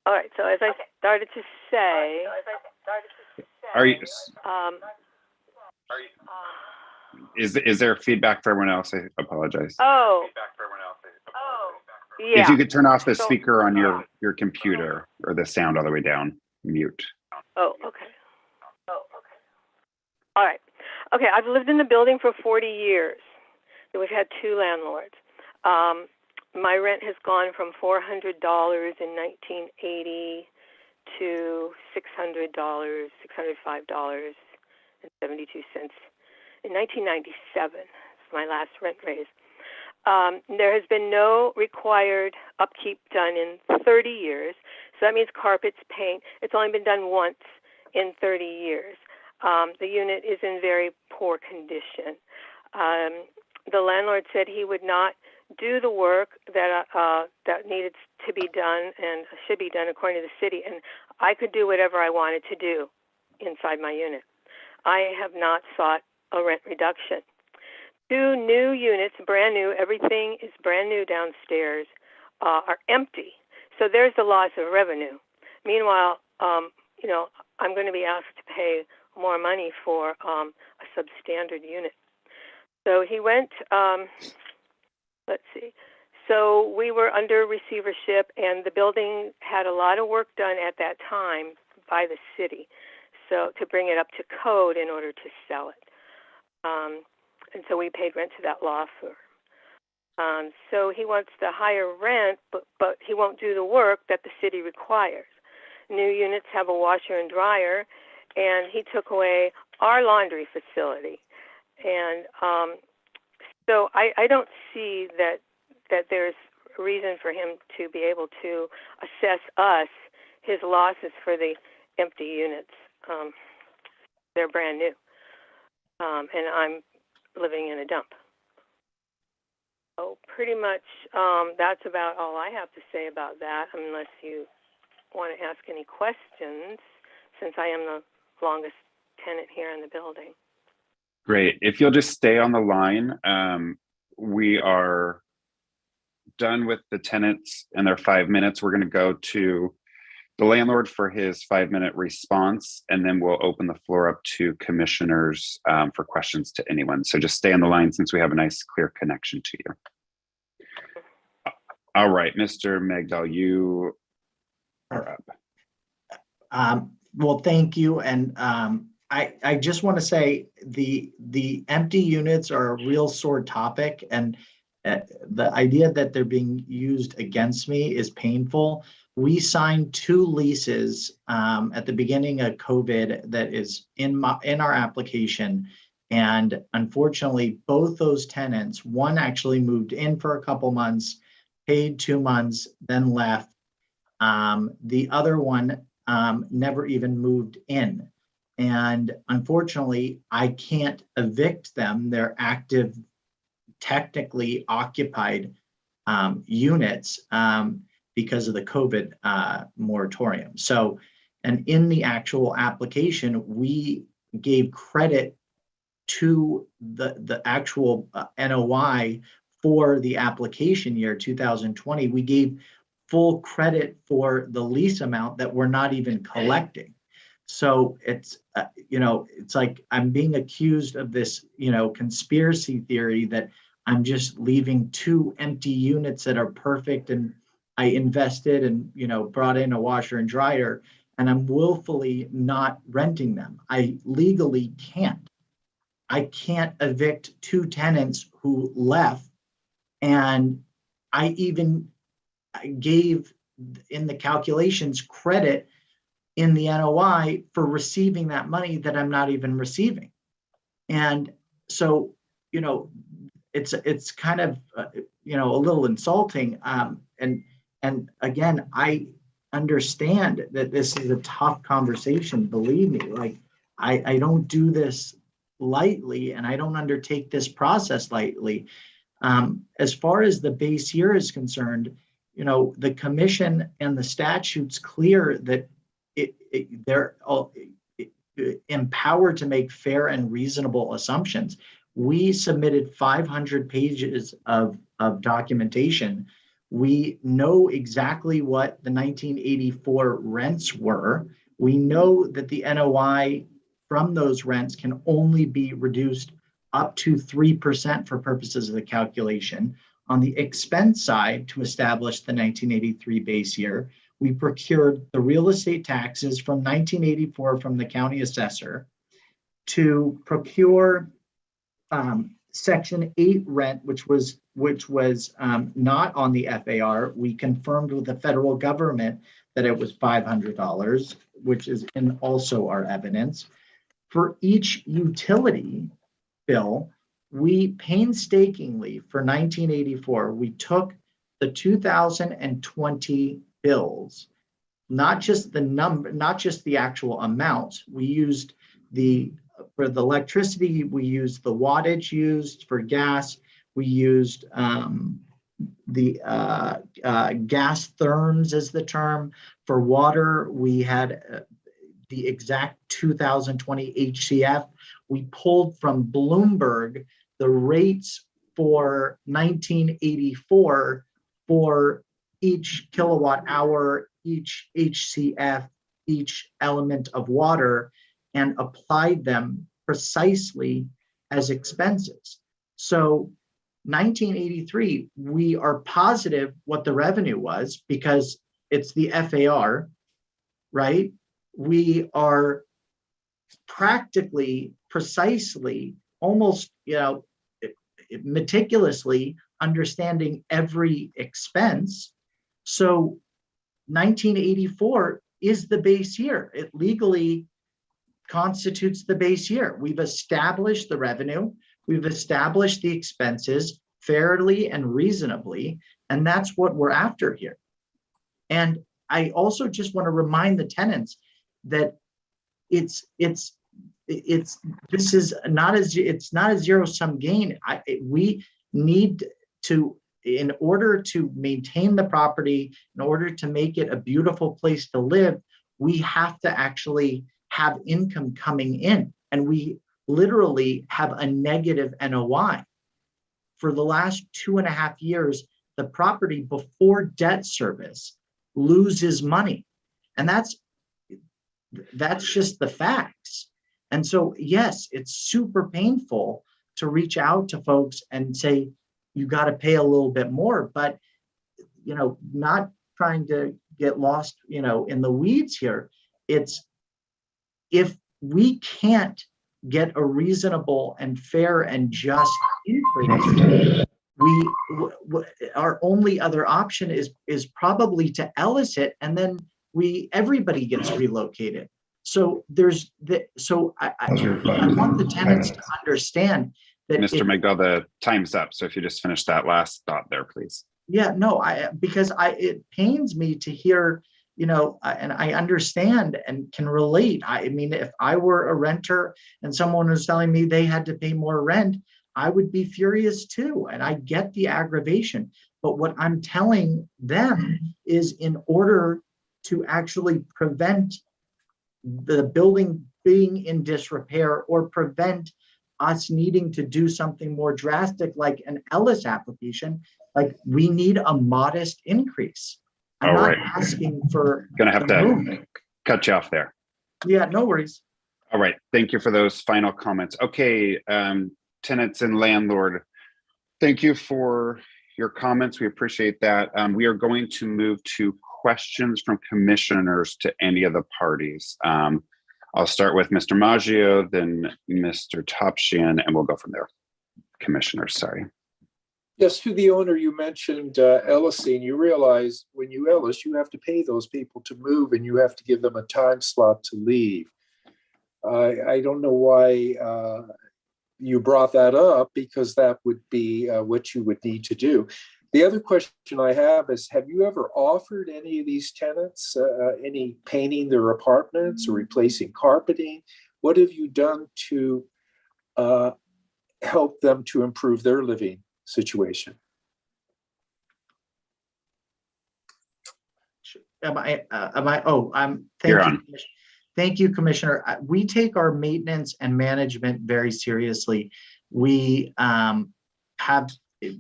S15: All right, so as I started to say,
S1: Is there feedback for everyone else? I apologize.
S15: Yeah.
S1: If you could turn off the speaker on your computer, or the sound all the way down, mute.
S15: Oh, okay. All right. Okay, I've lived in the building for 40 years. And we've had 2 landlords. My rent has gone from $400 in 1980 to $600, $605.72 in 1997. It's my last rent raise. There has been no required upkeep done in 30 years. So that means carpets, paint. It's only been done once in 30 years. The unit is in very poor condition. The landlord said he would not do the work that needed to be done and should be done according to the city, and I could do whatever I wanted to do inside my unit. I have not sought a rent reduction. 2 new units, brand new, everything is brand new downstairs, are empty. So there's the loss of revenue. Meanwhile, I'm going to be asked to pay more money for a substandard unit. So he went, let's see. So we were under receivership, and the building had a lot of work done at that time by the city, so to bring it up to code in order to sell it. And so we paid rent to that law firm. So he wants the higher rent, but he won't do the work that the city requires. New units have a washer and dryer, and he took away our laundry facility. And so I don't see that there's a reason for him to be able to assess us his losses for the empty units. They're brand new, and I'm living in a dump. So pretty much that's about all I have to say about that, unless you want to ask any questions, since I am the longest tenant here in the building.
S1: Great. If you'll just stay on the line, we are done with the tenants and their 5 minutes. We're going to go to the landlord for his 5-minute response, and then we'll open the floor up to commissioners for questions to anyone. So just stay on the line since we have a nice clear connection to you. All right, Mr. Magdal, you are up.
S10: Well, thank you. And I just want to say the empty units are a real sore topic, and the idea that they're being used against me is painful. We signed 2 leases at the beginning of COVID that is in our application. And unfortunately, both those tenants, one actually moved in for a couple months, paid 2 months, then left. The other one never even moved in. And unfortunately, I can't evict them. They're active, technically occupied units because of the COVID moratorium. So, and in the actual application, we gave credit to the actual NOI for the application year 2020. We gave full credit for the lease amount that we're not even collecting. So it's, it's like I'm being accused of this, conspiracy theory that I'm just leaving 2 empty units that are perfect, and I invested and, brought in a washer and dryer, and I'm willfully not renting them. I legally can't. I can't evict 2 tenants who left, and I even gave in the calculations credit in the NOI for receiving that money that I'm not even receiving. And so, you know, it's kind of, you know, a little insulting. And again, I understand that this is a tough conversation. Believe me, like I don't do this lightly, and I don't undertake this process lightly. As far as the base year is concerned, you know, the commission and the statute's clear that they're all empowered to make fair and reasonable assumptions. We submitted 500 pages of documentation. We know exactly what the 1984 rents were. We know that the NOI from those rents can only be reduced up to 3% for purposes of the calculation. On the expense side, to establish the 1983 base year, we procured the real estate taxes from 1984 from the county assessor to procure Section 8 rent, which was not on the FAR. We confirmed with the federal government that it was $500, which is in also our evidence. For each utility bill, we painstakingly, for 1984, we took the 2020 bills, not just the number, not just the actual amounts. We used for the electricity, we used the wattage used. For gas, we used the gas therms as the term. For water, we had the exact 2020 HCF. We pulled from Bloomberg the rates for 1984 for each kilowatt hour, each HCF, each element of water, and applied them precisely as expenses. So 1983, we are positive what the revenue was because it's the FAR, right? We are practically, precisely, almost, you know, meticulously understanding every expense. So 1984 is the base year. It legally constitutes the base year. We've established the revenue, we've established the expenses fairly and reasonably, and that's what we're after here. And I also just want to remind the tenants that it's not a zero-sum game. We need to, in order to maintain the property, in order to make it a beautiful place to live, we have to actually have income coming in, and we literally have a negative NOI. For the last 2.5 years, the property before debt service loses money, and that's just the facts. And so, yes, it's super painful to reach out to folks and say, you got to pay a little bit more, but, you know, not trying to get lost, you know, in the weeds here. It's, if we can't get a reasonable and fair and just increase, our only other option is probably to Ellis it, and then everybody gets relocated. So I want the tenants to understand that.
S1: Mr. McDowell, the time's up. So if you just finish that last thought there, please.
S10: Yeah, no, because it pains me to hear, you know, and I understand and can relate. I mean, if I were a renter and someone was telling me they had to pay more rent, I would be furious too. And I get the aggravation. But what I'm telling them is, in order to actually prevent the building being in disrepair or prevent us needing to do something more drastic like an Ellis application, like, we need a modest increase. I'm not asking for.
S1: Gonna have to cut you off there.
S10: Yeah, no worries.
S1: All right, thank you for those final comments. Okay, tenants and landlord, thank you for your comments. We appreciate that. We are going to move to questions from commissioners to any of the parties. I'll start with Mr. Maggio, then Mr. Topshian, and we'll go from there. Commissioners, sorry.
S2: Yes, to the owner, you mentioned Ellising. You realize when you Ellis, you have to pay those people to move and you have to give them a time slot to leave. I don't know why you brought that up, because that would be what you would need to do. The other question I have is, have you ever offered any of these tenants any painting their apartments or replacing carpeting? What have you done to help them to improve their living situation?
S10: Thank you, Commissioner. We take our maintenance and management very seriously. We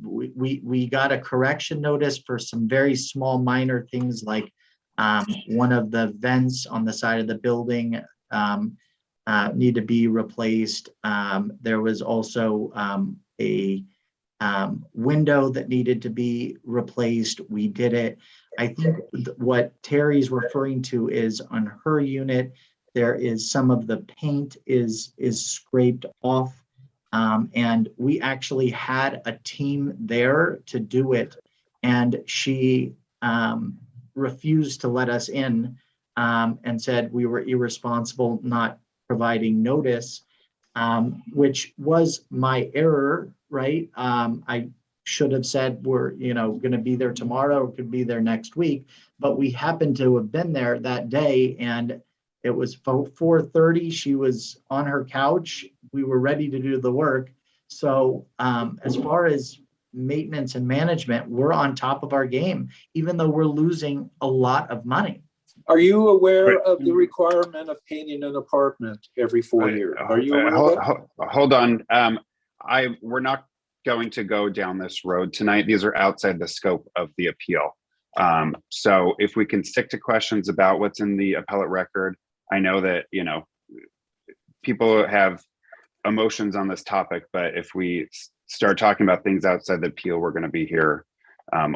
S10: we got a correction notice for some very small minor things, like one of the vents on the side of the building need to be replaced. There was also a window that needed to be replaced. We did it. I think what Terry's referring to is on her unit, there is some of the paint is scraped off. And we actually had a team there to do it. And she refused to let us in and said we were irresponsible not providing notice, which was my error, right? I should have said we're going to be there tomorrow, or could be there next week, but we happened to have been there that day, and it was 4:30. She was on her couch. We were ready to do the work. So as far as maintenance and management, we're on top of our game, even though we're losing a lot of money.
S2: Are you aware of the requirement of painting an apartment every 4 years? Are you aware of that?
S1: Hold on. We're not going to go down this road tonight. These are outside the scope of the appeal. So if we can stick to questions about what's in the appellate record, I know that, people have emotions on this topic, but if we start talking about things outside the appeal, we're going to be here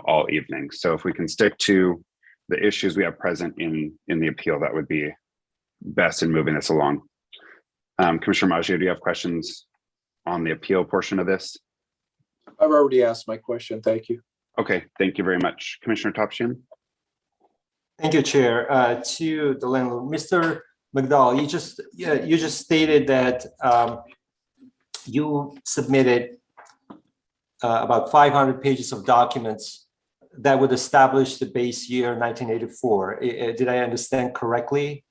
S1: all evening. So if we can stick to the issues we have present in the appeal, that would be best in moving this along. Commissioner Maggio, do you have questions on the appeal portion of this?
S2: I've already asked my question. Thank you.
S1: Okay, thank you very much. Commissioner Topshian?
S5: Thank you, Chair. To the landlord, Mr. McDowell, you just stated that you submitted about 500 pages of documents that would establish the base year 1984. Did I understand correctly?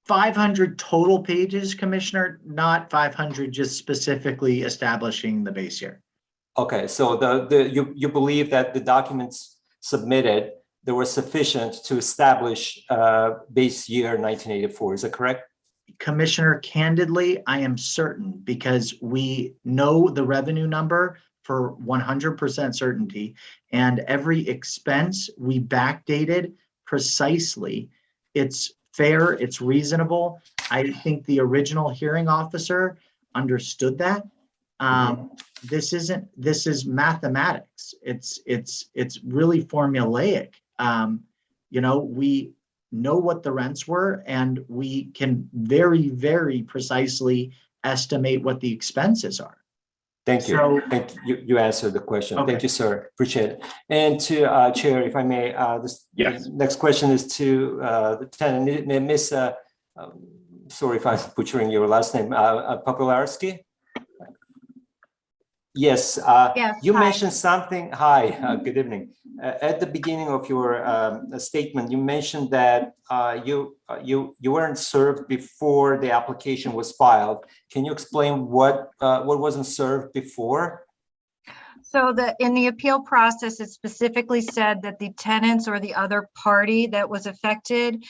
S10: 500 total pages, Commissioner, not 500 just specifically establishing the base year.
S5: Okay, so you believe that the documents submitted, they were sufficient to establish base year 1984, is that correct?
S10: Commissioner, candidly, I am certain, because we know the revenue number for 100% certainty, and every expense we backdated precisely. It's fair, it's reasonable. I think the original hearing officer understood that. This is mathematics. It's really formulaic. We know what the rents were, and we can very, very precisely estimate what the expenses are.
S5: Thank you.
S10: So,
S5: thank you. You answered the question.
S10: Okay.
S5: Thank you, sir. Appreciate it. And to Chair, if I may,
S1: yes.
S5: Next question is to the tenant, Miss. Sorry if I'm butchering your last name. Popularski. Yes.
S4: Yes.
S5: You
S4: Hi.
S5: mentioned something. Hi. Good evening. At the beginning of your statement, you mentioned that you weren't served before the application was filed. Can you explain what wasn't served before?
S4: So in the appeal process, it specifically said that the tenants or the other party that was affected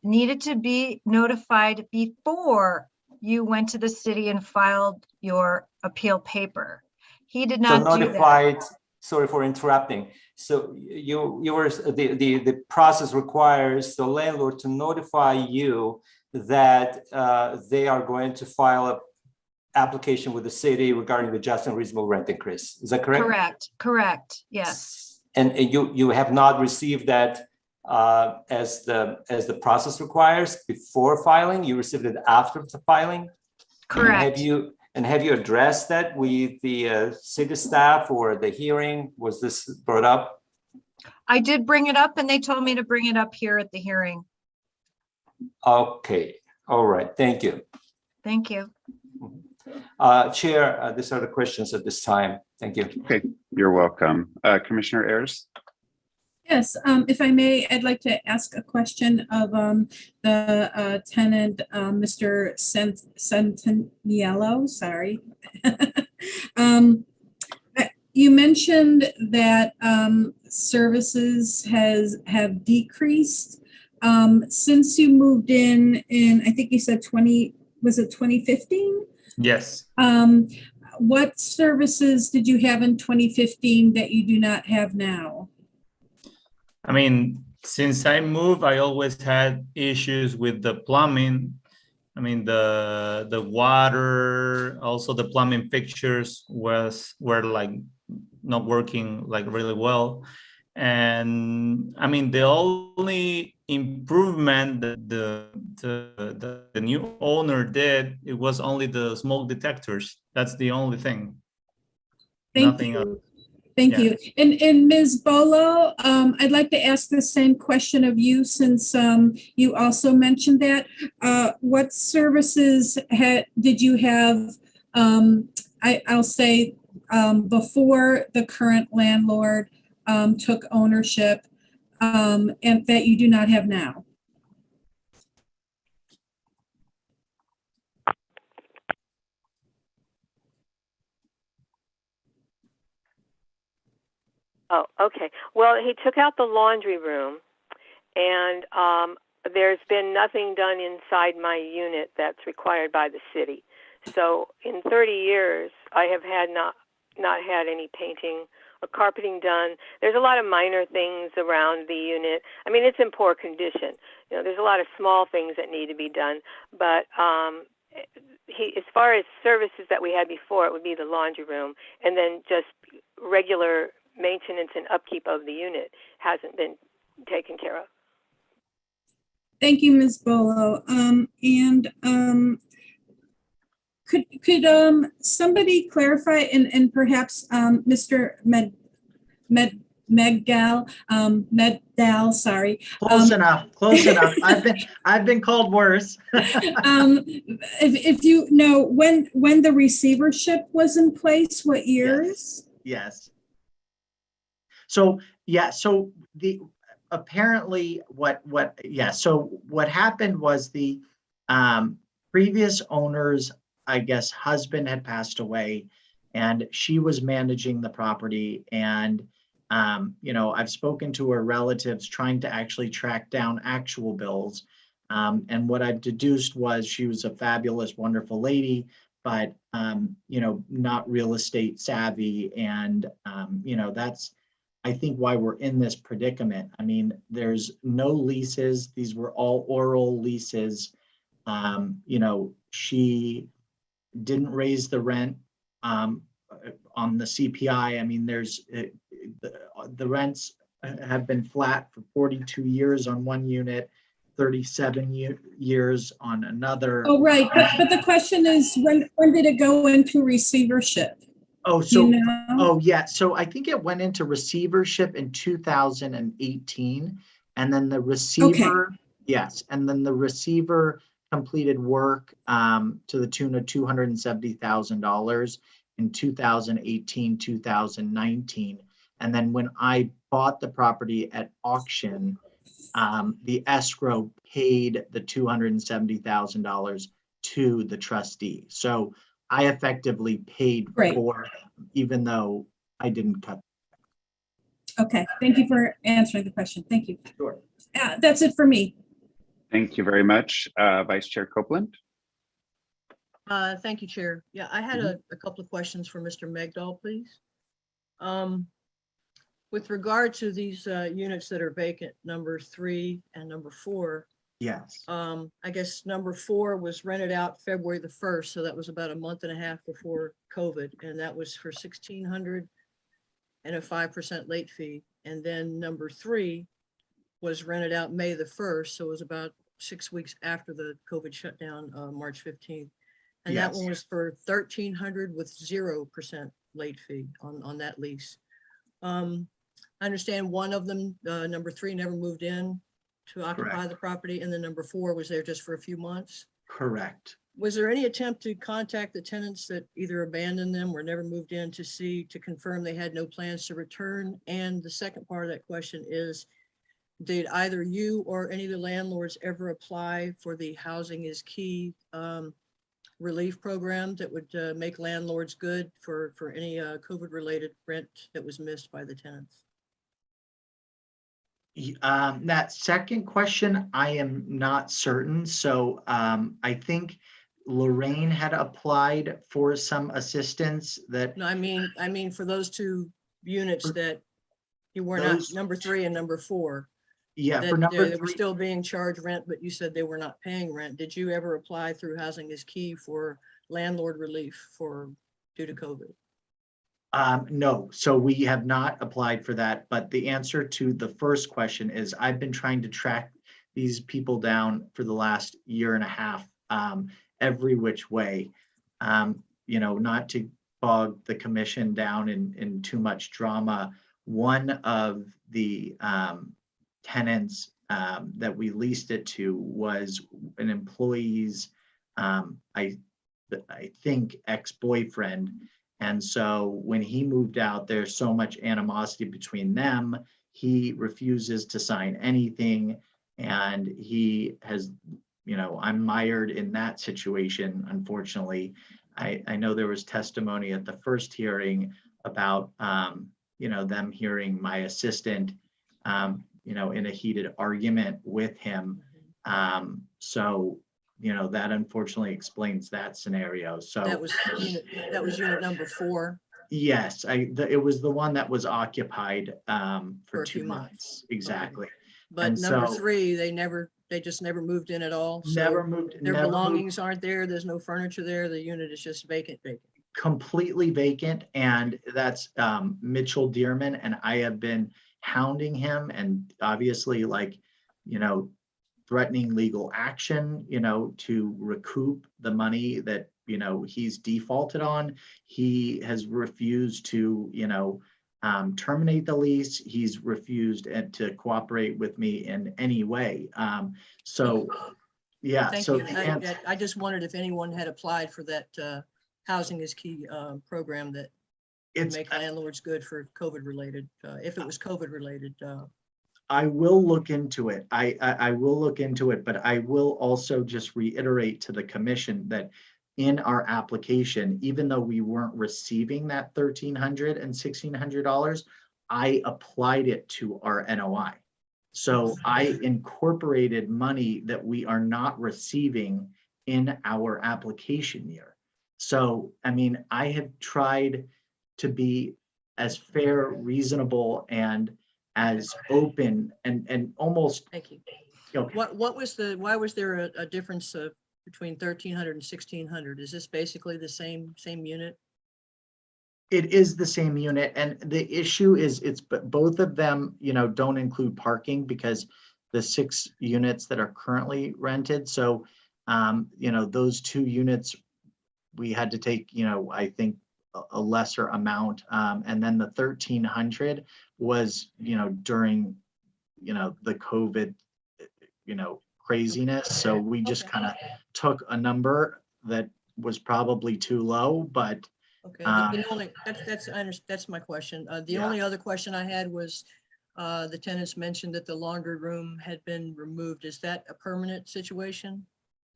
S4: needed to be notified before you went to the city and filed your appeal paper. He did not do that.
S5: Sorry for interrupting. So you were the process requires the landlord to notify you that they are going to file an application with the city regarding the just and reasonable rent increase. Is that correct?
S4: Correct. Yes.
S5: And you have not received that as the process requires before filing. You received it after the filing.
S4: Correct.
S5: And And have you addressed that with the city staff or the hearing? Was this brought up?
S4: I did bring it up and they told me to bring it up here at the hearing.
S5: Okay, all right, thank you.
S4: Thank you.
S5: Chair, these are the questions at this time. Thank you.
S1: Okay, you're welcome. Commissioner Ayers?
S16: Yes, if I may, I'd like to ask a question of the tenant, Mr. Centaniello, sorry. You mentioned that services have decreased since you moved in, I think you said 2015?
S14: Yes.
S16: What services did you have in 2015 that you do not have now?
S14: I mean, since I moved, I always had issues with the plumbing. I mean, the water, also the plumbing fixtures were like not working like really well. And I mean, the only improvement that the new owner did, it was only the smoke detectors. That's the only thing. Nothing else.
S16: Thank you. And Ms. Bolo, I'd like to ask the same question of you since you also mentioned that. What services did you have, I'll say, before the current landlord took ownership and that you do not have now?
S15: Oh, okay. Well, he took out the laundry room, and there's been nothing done inside my unit that's required by the city. So in 30 years, I have not had any painting or carpeting done. There's a lot of minor things around the unit. I mean, it's in poor condition. You know, there's a lot of small things that need to be done, but as far as services that we had before, it would be the laundry room, and then just regular maintenance and upkeep of the unit hasn't been taken care of.
S16: Thank you, Ms. Bolo. Could somebody clarify and perhaps Mr. Meddal, sorry.
S10: Close enough. I've been called worse.
S16: If you know when the receivership was in place, what years?
S10: Yes. So yeah, so apparently what happened was the previous owner's, I guess, husband had passed away, and she was managing the property. And I've spoken to her relatives trying to actually track down actual bills. And what I've deduced was she was a fabulous, wonderful lady, but not real estate savvy. And that's, I think, why we're in this predicament. I mean, there's no leases. These were all oral leases. She didn't raise the rent on the CPI. I mean, there's the rents have been flat for 42 years on one unit, 37 years on another.
S16: Oh, right. But the question is, when did it go into receivership?
S10: Oh, so, oh yeah. So I think it went into receivership in 2018, and then the receiver, yes. And then the receiver completed work to the tune of $270,000 in 2018, 2019. And then when I bought the property at auction, the escrow paid the $270,000 to the trustee. So I effectively paid for, even though I didn't cut.
S16: Okay, thank you for answering the question. Thank you.
S10: Sure.
S16: That's it for me.
S1: Thank you very much. Vice Chair Copeland.
S17: Thank you, Chair. Yeah, I had a couple of questions for Mr. Megdal, please. With regard to these units that are vacant, number 3 and number 4.
S10: Yes.
S17: I guess number 4 was rented out February the 1st, so that was about a month and a half before COVID, and that was for $1,600 and a 5% late fee. And then number 3 was rented out May the 1st, so it was about 6 weeks after the COVID shutdown, March 15th. And that
S10: Yes.
S17: one was for 1,300 with 0% late fee on that lease. I understand one of them, number 3, never moved in to occupy
S10: Correct.
S17: the property, and then number 4 was there just for a few months.
S10: Correct.
S17: Was there any attempt to contact the tenants that either abandoned them or never moved in to confirm they had no plans to return? And the second part of that question is, did either you or any of the landlords ever apply for the Housing is Key relief program that would make landlords good for any COVID-related rent that was missed by the tenants?
S10: That second question, I am not certain. So I think Lorraine had applied for some assistance that.
S17: No, I mean for those 2 units that you were not, number 3 and number 4.
S10: Yeah,
S17: that
S10: for number
S17: they were
S10: 3.
S17: still being charged rent, but you said they were not paying rent. Did you ever apply through Housing is Key for landlord relief due to COVID?
S10: No, so we have not applied for that, but the answer to the first question is I've been trying to track these people down for the last year and a half, every which way, not to bog the commission down in too much drama. One of the tenants that we leased it to was an employee's, I think, ex-boyfriend. And so when he moved out, there's so much animosity between them. He refuses to sign anything. And he has, I'm mired in that situation, unfortunately. I know there was testimony at the first hearing about, them hearing my assistant, in a heated argument with him. So that unfortunately explains that scenario. So
S17: that was unit number 4.
S10: Yes, it was the one that was occupied for 2 months. Exactly.
S17: But
S10: And
S17: number
S10: so,
S17: 3, they just never moved in at all. So
S10: never moved.
S17: Their
S10: never
S17: belongings
S10: moved,
S17: aren't there. There's no furniture there. The unit is just vacant.
S10: completely vacant. And that's Mitchell Dearman. And I have been hounding him and obviously threatening legal action, to recoup the money that, he's defaulted on. He has refused to, terminate the lease. He's refused to cooperate with me in any way. So, yeah.
S17: Thank
S10: So
S17: you. I just wondered if anyone had applied for that Housing is Key program that would make landlords good for COVID related, if it was COVID related.
S10: I will look into it. I will look into it, but I will also just reiterate to the commission that in our application, even though we weren't receiving that $1,300 and $1,600, I applied it to our NOI. So I incorporated money that we are not receiving in our application year. So, I have tried to be as fair, reasonable, and as open and almost.
S17: Thank you.
S10: Okay.
S17: Why was there a difference between 1,300 and 1,600? Is this basically the same unit?
S10: It is the same unit, and the issue is both of them, don't include parking because the 6 units that are currently rented. So, those 2 units, we had to take, I think a lesser amount. And then the 1,300 was, during, the COVID, craziness. So we just kind of took a number that was probably too low, but.
S17: Okay, that's my question. The only other question I had was the tenants mentioned that the laundry room had been removed. Is that a permanent situation?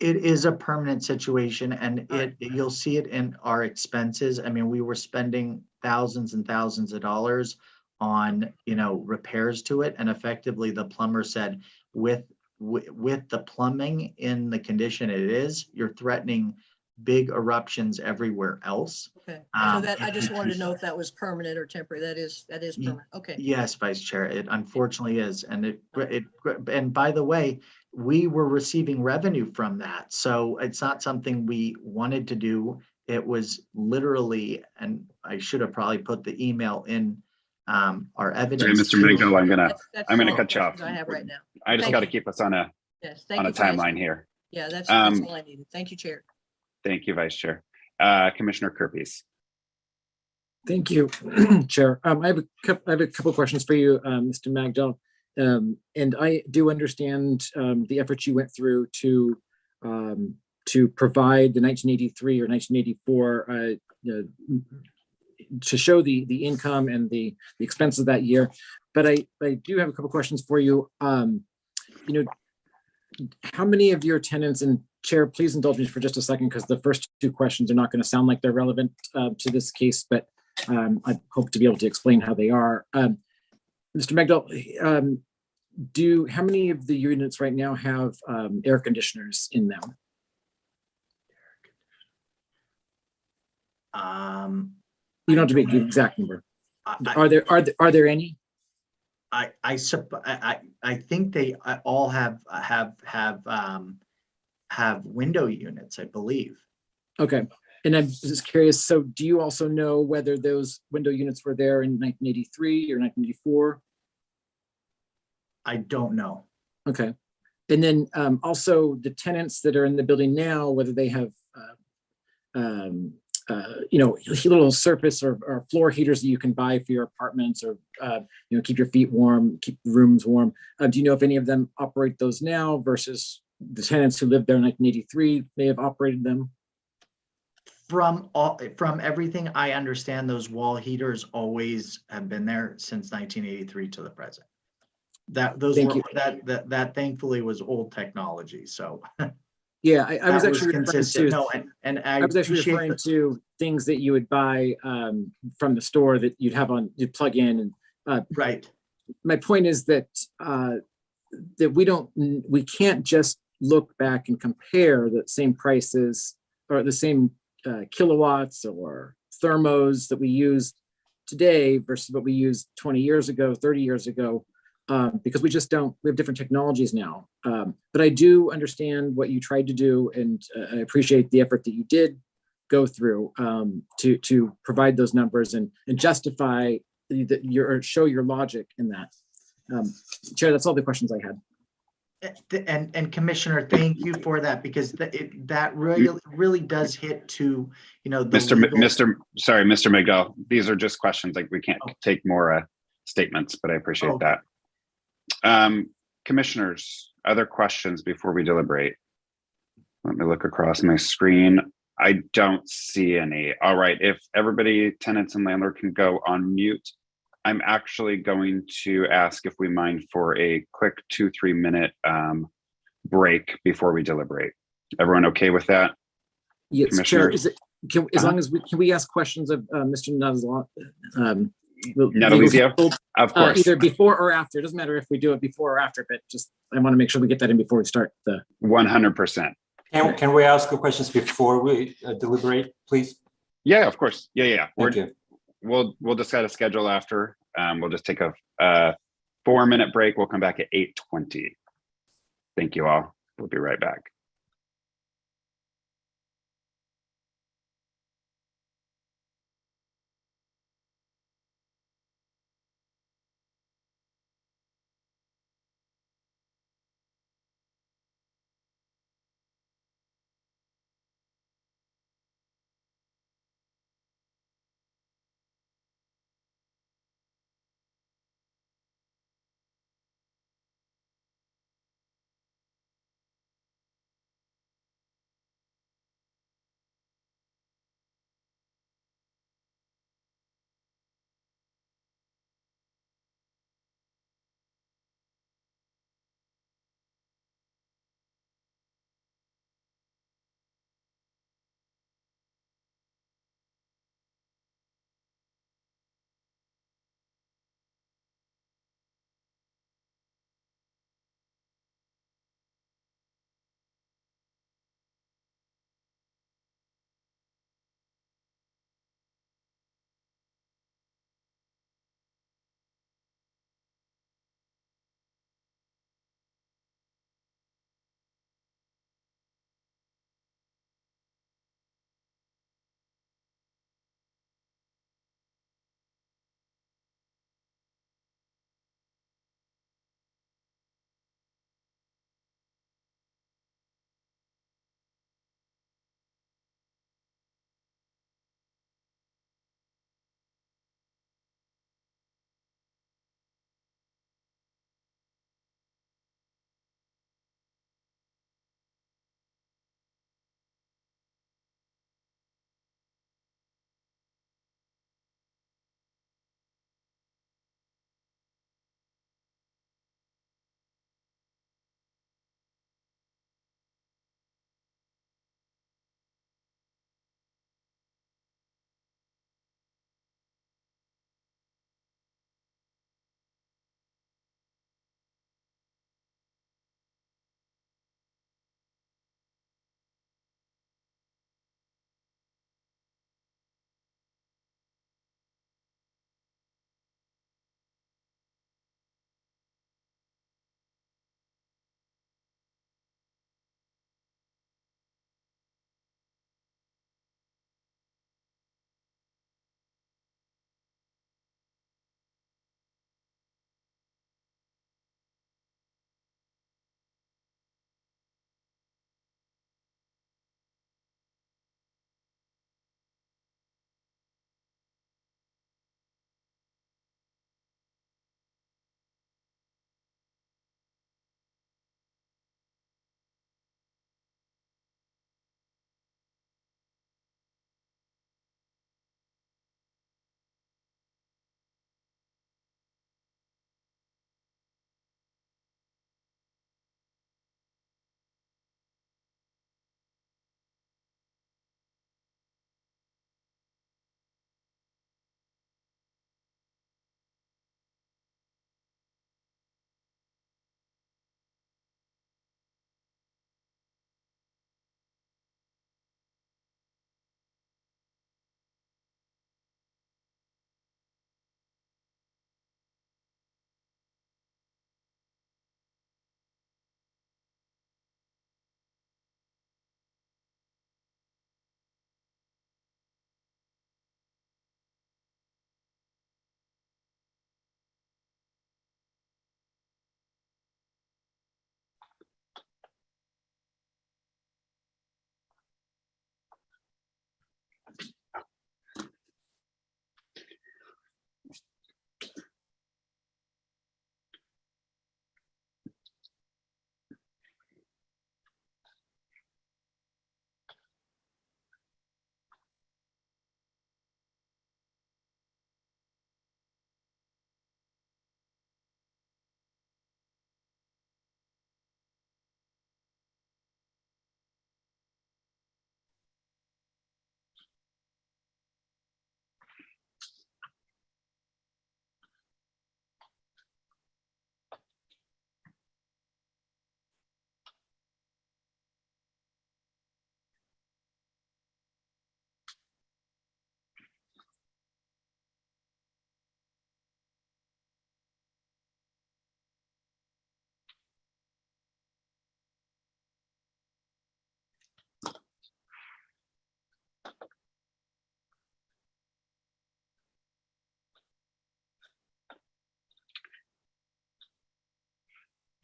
S10: It is a permanent situation, and you'll see it in our expenses. We were spending thousands and thousands of dollars on, repairs to it. And effectively the plumber said, with the plumbing in the condition it is, you're threatening big eruptions everywhere else.
S17: Okay, so that I just wanted to know if that was permanent or temporary. That is permanent. Okay.
S10: Yes, Vice Chair, it unfortunately is. And and by the way, we were receiving revenue from that. So it's not something we wanted to do. It was literally, and I should have probably put the email in our evidence.
S1: Sorry, Mr. Mingo,
S17: That's
S1: I'm gonna
S17: all
S1: cut you off.
S17: I have right now.
S1: I just got to keep us on a
S17: Yes, thank you for
S1: timeline
S17: asking.
S1: here.
S17: Yeah, that's all I needed. Thank you, Chair.
S1: Thank you, Vice Chair. Commissioner Kerpies.
S6: Thank you, Chair. I have a couple questions for you, Mr. Magdal. And I do understand the efforts you went through to provide the 1983 or 1984 to show the income and the expenses that year. But I do have a couple questions for you. How many of your tenants, and Chair, please indulge me for just a second, because the first two questions are not going to sound like they're relevant to this case, but I hope to be able to explain how they are. Mr. Magdal, how many of the units right now have air conditioners in them? You don't have to make the exact number. Are there any?
S10: I think they all have window units, I believe.
S6: Okay, and I'm just curious. So, do you also know whether those window units were there in 1983 or 1984?
S10: I don't know.
S6: Okay, and then also the tenants that are in the building now, whether they have little surface or floor heaters that you can buy for your apartments, or keep your feet warm, keep the rooms warm. Do you know if any of them operate those now versus the tenants who lived there in 1983 may have operated them?
S10: From everything I understand, those wall heaters always have been there since 1983 to the present. That thankfully was old technology. So
S6: yeah, I was actually referring to
S10: I
S6: was actually referring to things that you would buy from the store that you'd plug in and
S10: right.
S6: My point is that we can't just look back and compare the same prices or the same kilowatts or thermos that we use today versus what we used 20 years ago, 30 years ago, because we have different technologies now. But I do understand what you tried to do, and I appreciate the effort that you did go through to provide those numbers and justify show your logic in that. Chair, that's all the questions I had.
S10: And Commissioner, thank you for that, because that really does hit to
S1: Mr. Miguel. These are just questions. Like, we can't take more statements, but I appreciate that. Commissioners, other questions before we deliberate? Let me look across my screen. I don't see any. All right, if everybody, tenants and landlord, can go on mute. I'm actually going to ask if we mind for a quick 2-3 minute break before we deliberate. Everyone okay with that?
S6: Yes, Chair. As long as we ask questions of Mr.
S1: Natalizio? Of course.
S6: Either before or after. It doesn't matter if we do it before or after, but just I want to make sure we get that in before we start the
S1: 100%.
S5: Can we ask the questions before we deliberate, please?
S1: Yeah, of course. Yeah.
S5: Thank you.
S1: We'll decide a schedule after. We'll just take a 4-minute break. We'll come back at 8:20. Thank you all. We'll be right back.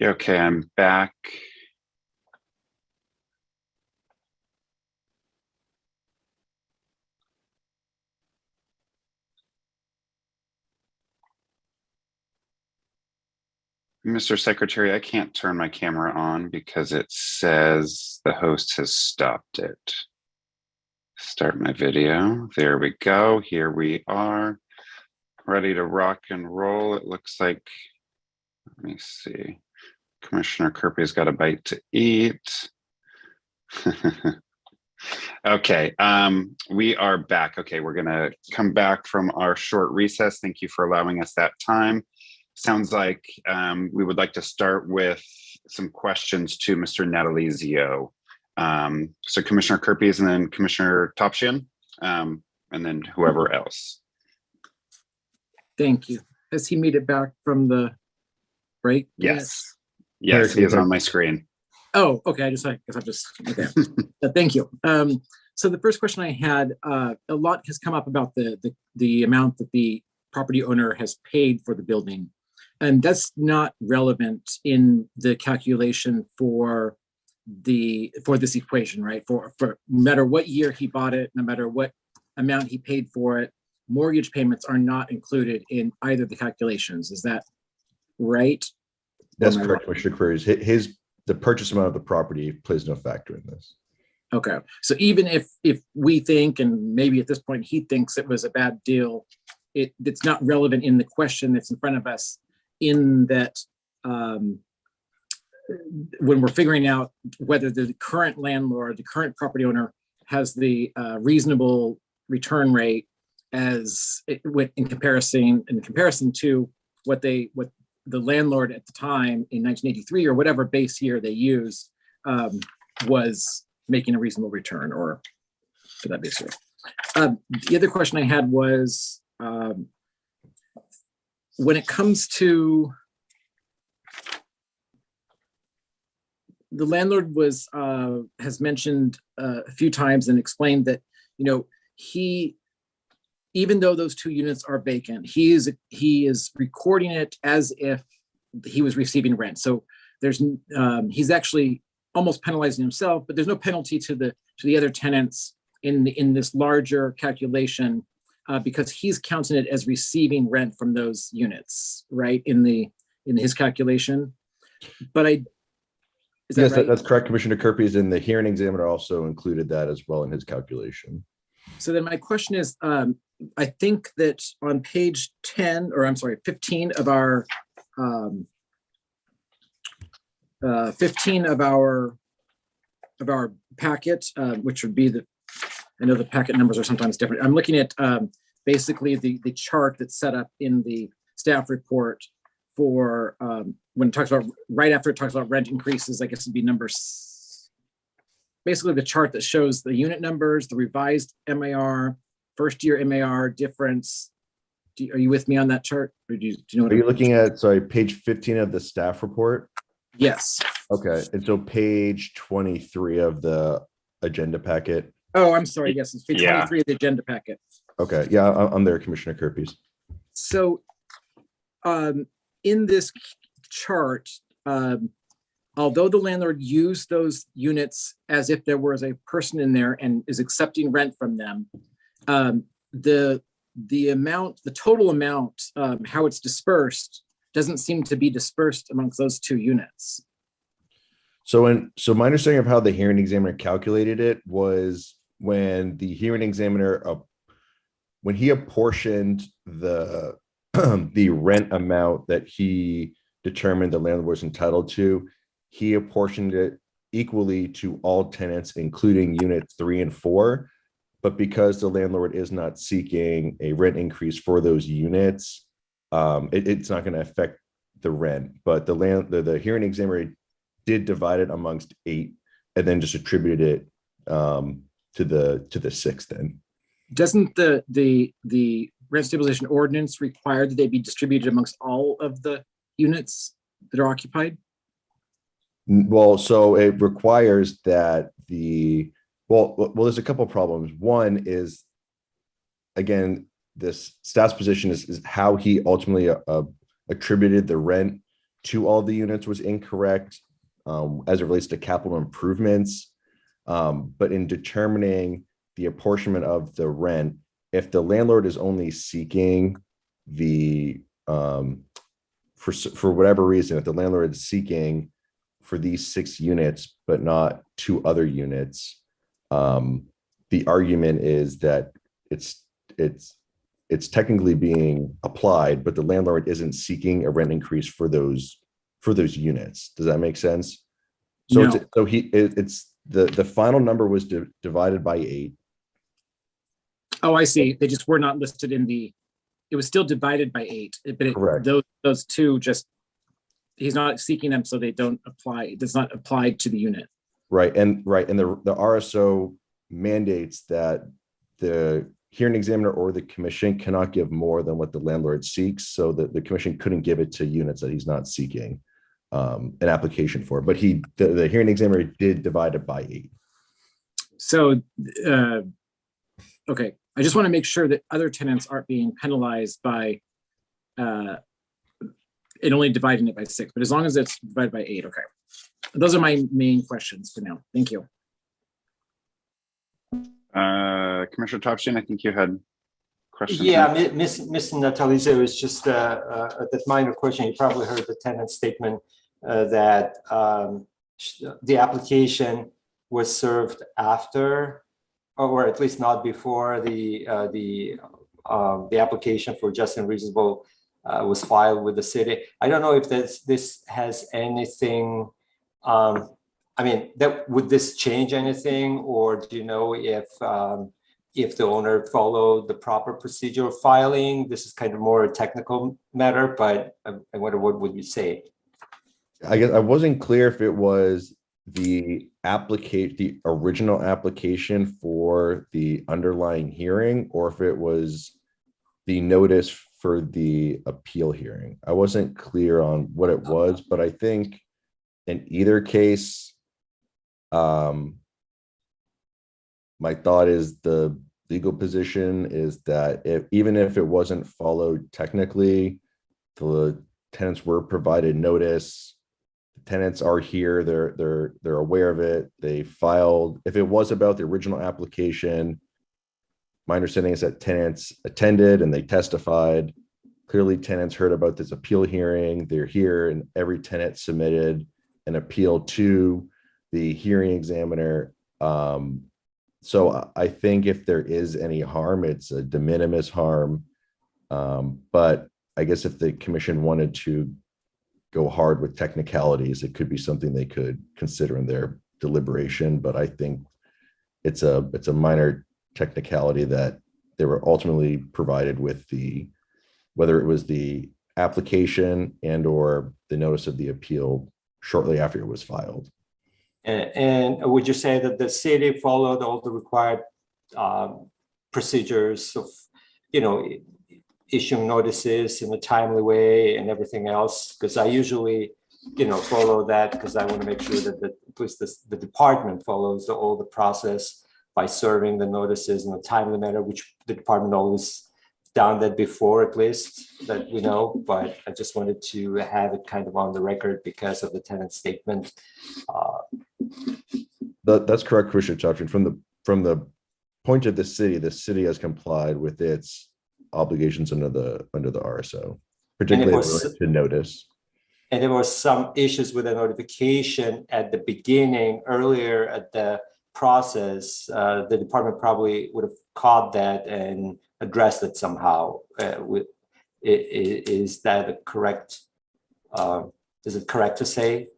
S1: Okay, I'm back. Mr. Secretary, I can't turn my camera on because it says the host has stopped it. Start my video. There we go. Here we are, ready to rock and roll. It looks like, let me see. Commissioner Kirby's got a bite to eat. Okay, we are back. Okay, we're gonna come back from our short recess. Thank you for allowing us that time. Sounds like we would like to start with some questions to Mr. Natalizio. So Commissioner Kirby's and then Commissioner Topshian, and then whoever else.
S6: Thank you. Has he made it back from the break?
S1: Yes. Yes, he is on my screen.
S6: Oh, okay. I guess I'm just, okay. Thank you. So the first question I had, a lot has come up about the amount that the property owner has paid for the building. And that's not relevant in the calculation for this equation, right? For no matter what year he bought it, no matter what amount he paid for it, mortgage payments are not included in either of the calculations. Is that right?
S9: That's correct, Commissioner Queries. The purchase amount of the property plays no factor in this.
S6: Okay, so even if we think, and maybe at this point he thinks it was a bad deal, it's not relevant in the question that's in front of us, in that when we're figuring out whether the current landlord, the current property owner, has the reasonable return rate as in comparison to what the landlord at the time in 1983 or whatever base year they use was making a reasonable return, or for that base year. The other question I had was when it comes to the landlord has mentioned a few times and explained that, even though those 2 units are vacant, he is recording it as if he was receiving rent. So he's actually almost penalizing himself, but there's no penalty to the other tenants in this larger calculation because he's counting it as receiving rent from those units, right? In his calculation. But
S9: yes, right? That's correct, Commissioner Kirby, and the hearing examiner also included that as well in his calculation.
S6: So then my question is, I think that on page 15 of our 15 of our packet, which would be I know the packet numbers are sometimes different. I'm looking at basically the chart that's set up in the staff report for when it talks about, right after it talks about rent increases, I guess it'd be numbers. Basically the chart that shows the unit numbers, the revised MAR, first year MAR difference. Are you with me on that chart? Or do you know what
S9: Are you looking at, sorry, page 15 of the staff report?
S6: Yes.
S9: Okay, and so page 23 of the agenda packet.
S6: Oh, I'm sorry. Yes, it's page 23 of the agenda packet.
S9: Okay, yeah, I'm there, Commissioner Kirby.
S6: So in this chart, although the landlord used those units as if there was a person in there and is accepting rent from them, the total amount, how it's dispersed, doesn't seem to be dispersed amongst those 2 units.
S9: So my understanding of how the hearing examiner calculated it was when the hearing examiner, when he apportioned the the rent amount that he determined the landlord was entitled to, he apportioned it equally to all tenants, including units 3 and 4. But because the landlord is not seeking a rent increase for those units, it's not going to affect the rent. But the hearing examiner did divide it amongst 8 and then just attributed it to the 6 then.
S6: Doesn't the rent stabilization ordinance require that they be distributed amongst all of the units that are occupied?
S9: Well, so it requires that well, there's a couple of problems. One is, again, this staff's position is how he ultimately attributed the rent to all the units was incorrect as it relates to capital improvements. But in determining the apportionment of the rent, if the landlord is only seeking the, for whatever reason, if the landlord is seeking for these 6 units, but not 2 other units, the argument is that it's technically being applied, but the landlord isn't seeking a rent increase for those units. Does that make sense? So
S6: No.
S9: it's the final number was divided by 8.
S6: Oh, I see. They just were not listed in it was still divided by 8, but those 2 just, he's not seeking them, so they don't apply. It does not apply to the unit.
S9: Right. And the RSO mandates that the hearing examiner or the commission cannot give more than what the landlord seeks, so that the commission couldn't give it to units that he's not seeking an application for. But the hearing examiner did divide it by 8.
S6: So, okay, I just want to make sure that other tenants aren't being penalized by it only dividing it by 6, but as long as it's divided by 8, okay. Those are my main questions for now. Thank you.
S1: Commissioner Topstein, I think you had questions.
S5: Yeah, Mr. Natalizio, is just a minor question. You probably heard the tenant statement that the application was served after, or at least not before the application for just and reasonable was filed with the city. I don't know if this has anything. I mean, would this change anything, or do you know if the owner followed the proper procedure of filing? This is kind of more a technical matter, but I wonder, what would you say?
S9: I guess I wasn't clear if it was the original application for the underlying hearing, or if it was the notice for the appeal hearing. I wasn't clear on what it was, but I think in either case, my thought is the legal position is that even if it wasn't followed technically, the tenants were provided notice. The tenants are here. They're aware of it. They filed. If it was about the original application, my understanding is that tenants attended and they testified. Clearly, tenants heard about this appeal hearing. They're here, and every tenant submitted an appeal to the hearing examiner. So I think if there is any harm, it's a de minimis harm. But I guess if the commission wanted to go hard with technicalities, it could be something they could consider in their deliberation. But I think it's a minor technicality that they were ultimately provided with whether it was the application and or the notice of the appeal shortly after it was filed.
S5: And would you say that the city followed all the required procedures of, issuing notices in a timely way and everything else? Because I usually, follow that, because I want to make sure that at least the department follows all the process by serving the notices in a timely manner, which the department always done that before, at least that we know. But I just wanted to have it kind of on the record because of the tenant statement.
S9: That's correct, Commissioner Chopin. From the point of the city has complied with its obligations under the RSO, particularly related to notice.
S5: And there were some issues with the notification at the beginning, earlier at the process. The department probably would have caught that and addressed it somehow. Is that correct? Is it correct to say?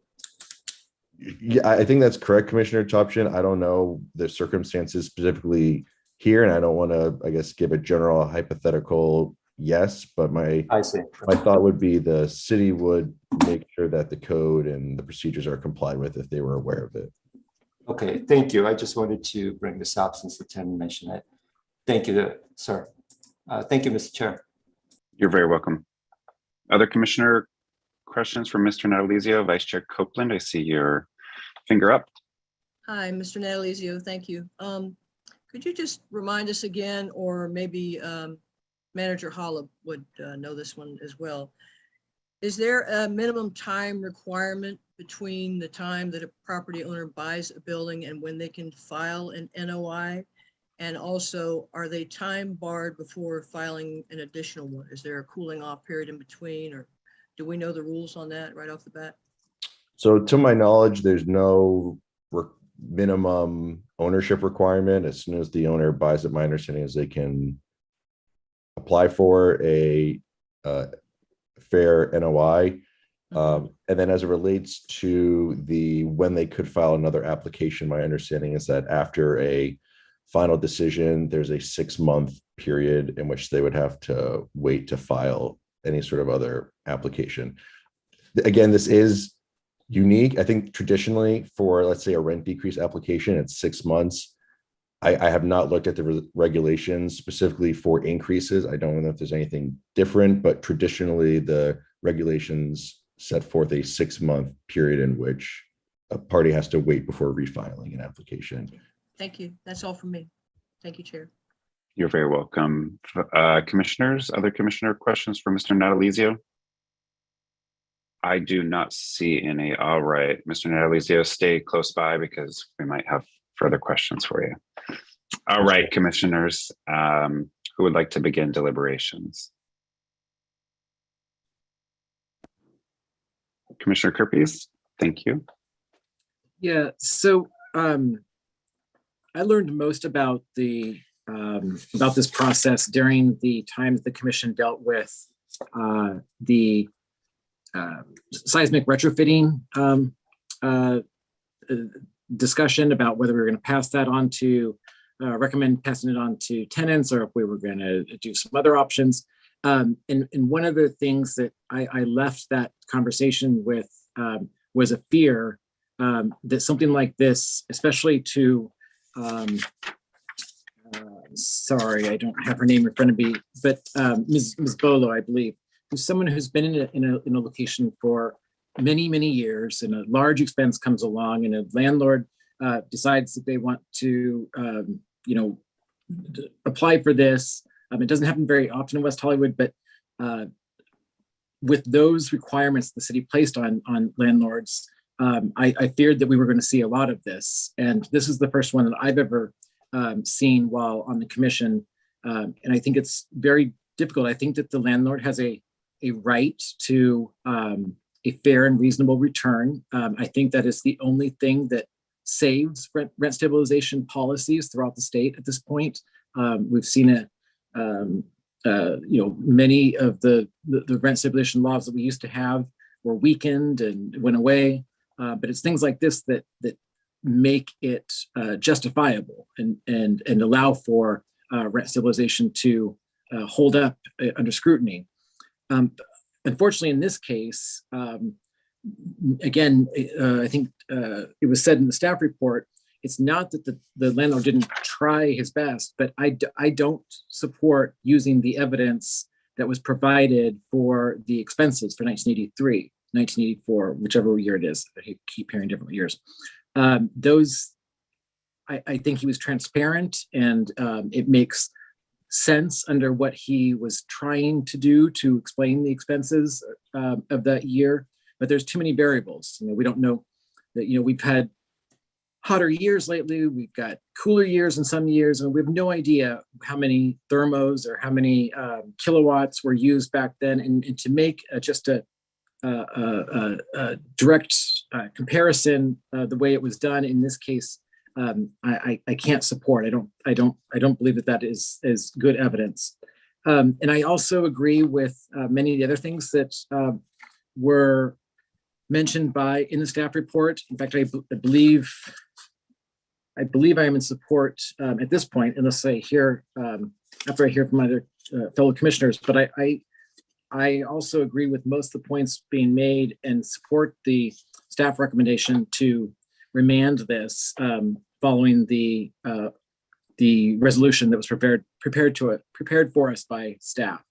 S9: Yeah, I think that's correct, Commissioner Topshin. I don't know the circumstances specifically here, and I don't want to, I guess, give a general hypothetical yes, but my thought would be the city would make sure that the code and the procedures are complied with if they were aware of it.
S5: Okay, thank you. I just wanted to bring this up since the tenant mentioned it. Thank you, sir. Thank you, Mr. Chair.
S1: You're very welcome. Other commissioner questions from Mr. Natalizio? Vice Chair Copeland, I see your finger up.
S17: Hi, Mr. Natalizio, thank you. Could you just remind us again, or maybe Manager Holla would know this one as well. Is there a minimum time requirement between the time that a property owner buys a building and when they can file an NOI? And also, are they time barred before filing an additional one? Is there a cooling off period in between, or do we know the rules on that right off the bat?
S9: So to my knowledge, there's no minimum ownership requirement. As soon as the owner buys it, my understanding is they can apply for a fair NOI. And then as it relates to when they could file another application, my understanding is that after a final decision, there's a 6-month period in which they would have to wait to file any sort of other application. Again, this is unique. I think traditionally for, let's say, a rent decrease application, it's 6 months. I have not looked at the regulations specifically for increases. I don't know if there's anything different, but traditionally the regulations set forth a 6-month period in which a party has to wait before refiling an application.
S17: Thank you. That's all from me. Thank you, Chair.
S1: You're very welcome. Commissioners, other commissioner questions for Mr. Natalizio? I do not see any. All right, Mr. Natalizio, stay close by because we might have further questions for you. All right, commissioners, who would like to begin deliberations? Commissioner Kerpes, thank you.
S6: Yeah, so I learned most about this process during the times the commission dealt with the seismic retrofitting discussion about whether we were going to pass that on to recommend passing it on to tenants, or if we were going to do some other options. And one of the things that I left that conversation with was a fear that something like this, especially to, sorry, I don't have her name in front of me, but Ms. Bolo, I believe, who's someone who's been in a location for many, many years, and a large expense comes along, and a landlord decides that they want to, apply for this. It doesn't happen very often in West Hollywood, but with those requirements the city placed on landlords, I feared that we were going to see a lot of this. And this is the first one that I've ever seen while on the commission. And I think it's very difficult. I think that the landlord has a right to a fair and reasonable return. I think that is the only thing that saves rent stabilization policies throughout the state at this point. We've seen it, many of the rent stabilization laws that we used to have were weakened and went away. But it's things like this that make it justifiable and allow for rent stabilization to hold up under scrutiny. Unfortunately, in this case, again, I think it was said in the staff report, it's not that the landlord didn't try his best, but I don't support using the evidence that was provided for the expenses for 1983, 1984, whichever year it is. I keep hearing different years. Those, I think he was transparent, and it makes sense under what he was trying to do to explain the expenses of that year. But there's too many variables. We don't know that, we've had hotter years lately, we've got cooler years in some years, and we have no idea how many thermos or how many kilowatts were used back then. And to make just a direct comparison the way it was done in this case, I can't support. I don't believe that is good evidence. And I also agree with many of the other things that were mentioned in the staff report. In fact, I believe I am in support at this point, unless I hear after I hear from other fellow commissioners. But I also agree with most of the points being made and support the staff recommendation to remand this following the resolution that was prepared for us by staff.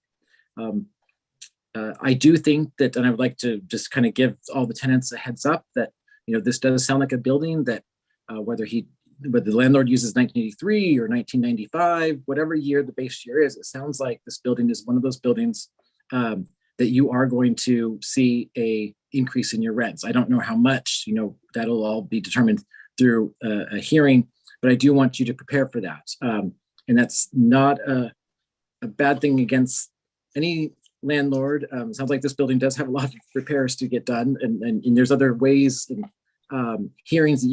S6: I do think that, and I would like to just kind of give all the tenants a heads up that, this does sound like a building that whether the landlord uses 1983 or 1995, whatever year the base year is, it sounds like this building is one of those buildings that you are going to see a increase in your rents. I don't know how much, that'll all be determined through a hearing, but I do want you to prepare for that. And that's not a bad thing against any landlord. Sounds like this building does have a lot of repairs to get done, and there's other ways and hearings that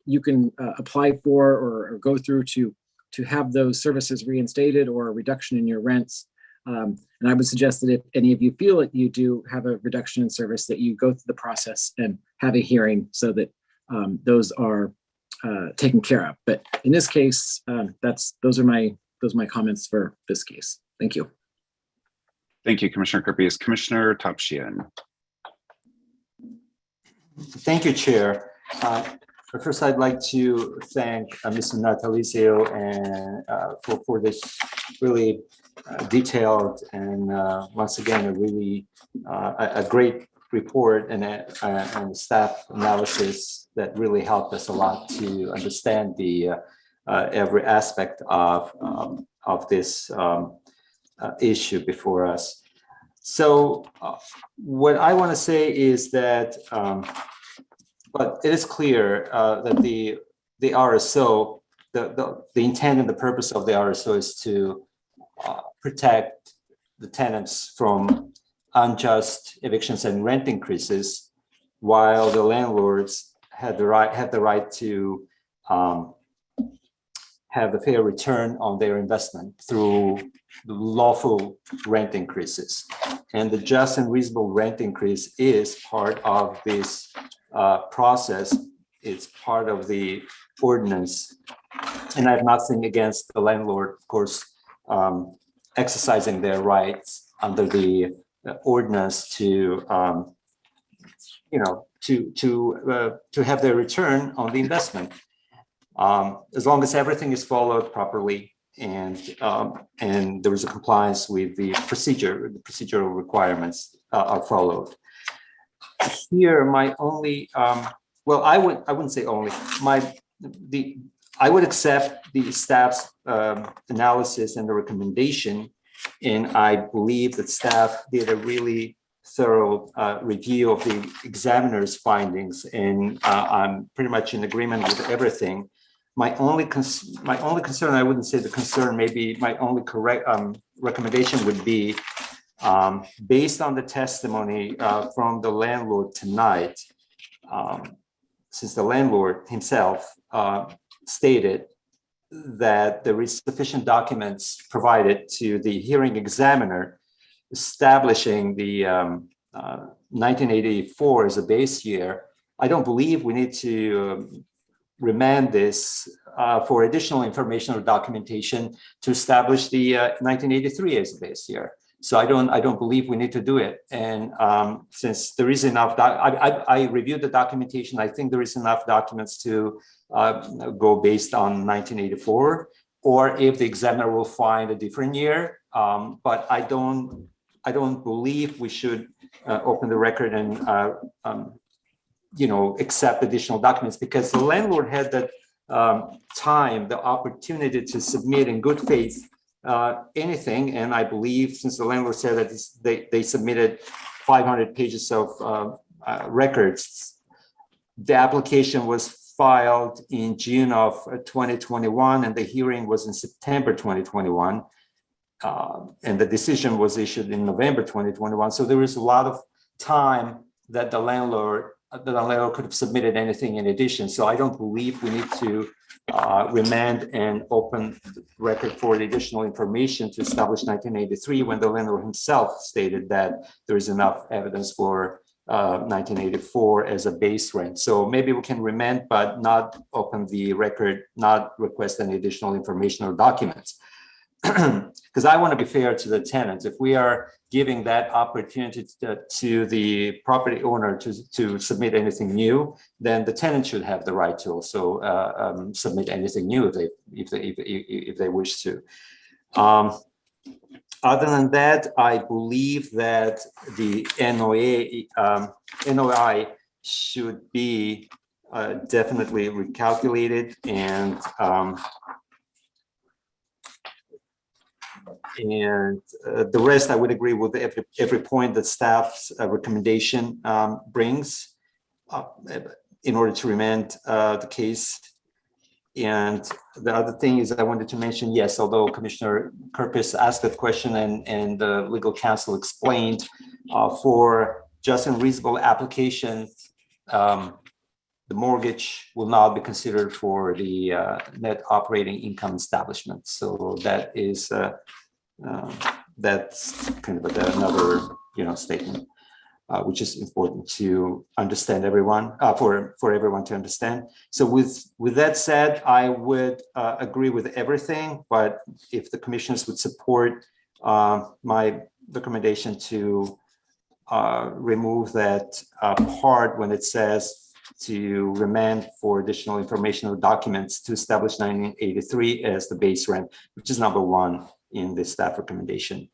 S6: you can apply for or go through to have those services reinstated or a reduction in your rents. And I would suggest that if any of you feel that you do have a reduction in service, that you go through the process and have a hearing so that those are taken care of. But in this case, those are my comments for this case. Thank you.
S1: Thank you, Commissioner Kirby. Commissioner Topshian.
S5: Thank you, Chair. First, I'd like to thank Mr. Natalizio and for this really detailed and once again a really a great report and staff analysis that really helped us a lot to understand the every aspect of this issue before us. So what I want to say is that, but it is clear that the RSO, the intent and the purpose of the RSO is to protect the tenants from unjust evictions and rent increases, while the landlords have the right to have a fair return on their investment through lawful rent increases. And the just and reasonable rent increase is part of this process. It's part of the ordinance. And I have nothing against the landlord, of course, exercising their rights under the ordinance to have their return on the investment, as long as everything is followed properly and there is a compliance with the procedural requirements are followed. Here, my only well, I wouldn't say only I would accept the staff's analysis and the recommendation, and I believe that staff did a really thorough review of the examiner's findings, and I'm pretty much in agreement with everything. My only concern, I wouldn't say the concern, maybe my only correct recommendation would be, based on the testimony from the landlord tonight, since the landlord himself stated that there is sufficient documents provided to the hearing examiner establishing the 1984 as a base year, I don't believe we need to remand this for additional information or documentation to establish the 1983 as a base year. So I don't believe we need to do it. And since there is enough, I reviewed the documentation. I think there is enough documents to go based on 1984, or if the examiner will find a different year. But I don't believe we should open the record and accept additional documents, because the landlord had the time, the opportunity to submit in good faith anything. And I believe, since the landlord said that they submitted 500 pages of records, the application was filed in June of 2021, and the hearing was in September 2021. And the decision was issued in November 2021. So there is a lot of time that the landlord could have submitted anything in addition. So I don't believe we need to remand and open the record for the additional information to establish 1983, when the landlord himself stated that there is enough evidence for 1984 as a base rent. So maybe we can remand, but not open the record, not request any additional information or documents. Because I want to be fair to the tenants. If we are giving that opportunity to the property owner to submit anything new, then the tenant should have the right to also submit anything new if they wish to. Other than that, I believe that the NOI should be definitely recalculated, and And the rest, I would agree with every point that staff's recommendation brings in order to remand the case. And the other thing is I wanted to mention, yes, although Commissioner Kirkus asked that question and the legal counsel explained, for just and reasonable applications, the mortgage will not be considered for the net operating income establishment. So that is that's kind of another statement, which is important to understand everyone for everyone to understand. So with that said, I would agree with everything, but if the commissioners would support my recommendation to remove that part when it says to remand for additional information or documents to establish 1983 as the base rent, which is number 1 in the staff recommendation.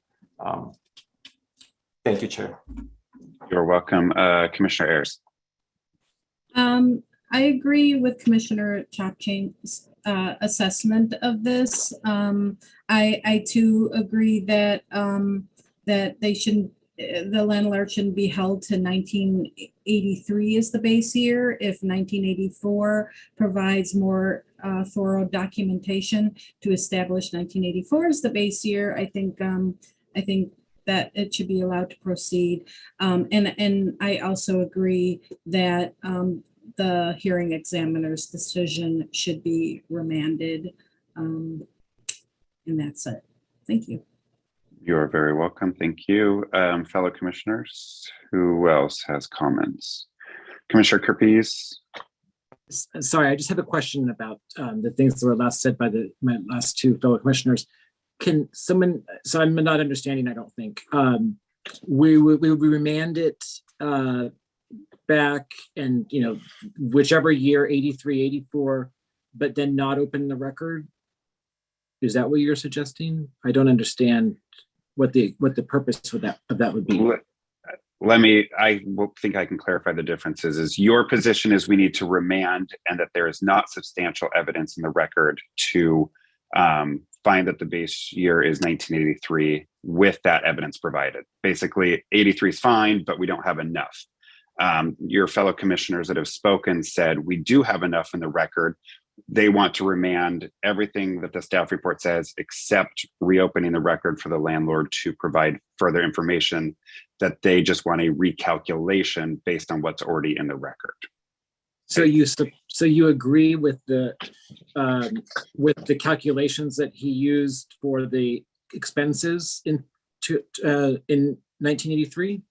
S5: Thank you, Chair.
S1: You're welcome. Commissioner Ayers.
S16: I agree with Commissioner Chopchain's assessment of this. I too agree that that they shouldn't, the landlord shouldn't be held to 1983 as the base year if 1984 provides more thorough documentation to establish 1984 as the base year. I think that it should be allowed to proceed. And I also agree that the hearing examiner's decision should be remanded. And that's it. Thank you.
S1: You're very welcome. Thank you. Fellow commissioners, who else has comments? Commissioner Kirkus.
S6: Sorry, I just have a question about the things that were last said by my last 2 fellow commissioners. Can someone, so I'm not understanding, I don't think, we remand it back and, whichever year, 83, 84, but then not open the record? Is that what you're suggesting? I don't understand what the purpose of that would be.
S1: I think I can clarify the differences. Is your position is we need to remand and that there is not substantial evidence in the record to find that the base year is 1983 with that evidence provided. Basically, 83 is fine, but we don't have enough. Your fellow commissioners that have spoken said we do have enough in the record. They want to remand everything that the staff report says, except reopening the record for the landlord to provide further information, that they just want a recalculation based on what's already in the record.
S6: So you agree with the calculations that he used for the expenses in 1983?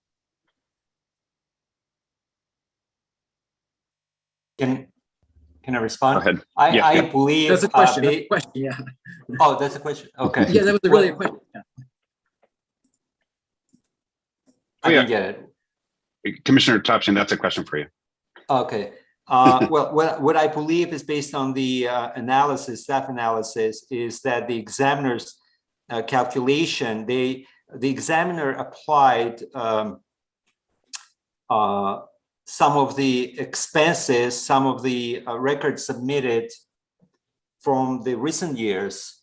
S5: Can I respond?
S1: Go ahead.
S5: I believe
S6: that's a question. That's a question. Yeah.
S5: Oh, that's a question. Okay.
S6: Yeah, that was really a question. Yeah.
S5: I didn't get
S1: it. Commissioner Topshin, that's a question for you.
S5: Okay. Well, what I believe is based on the staff analysis, is that the examiner's calculation, the examiner applied some of the expenses, some of the records submitted from the recent years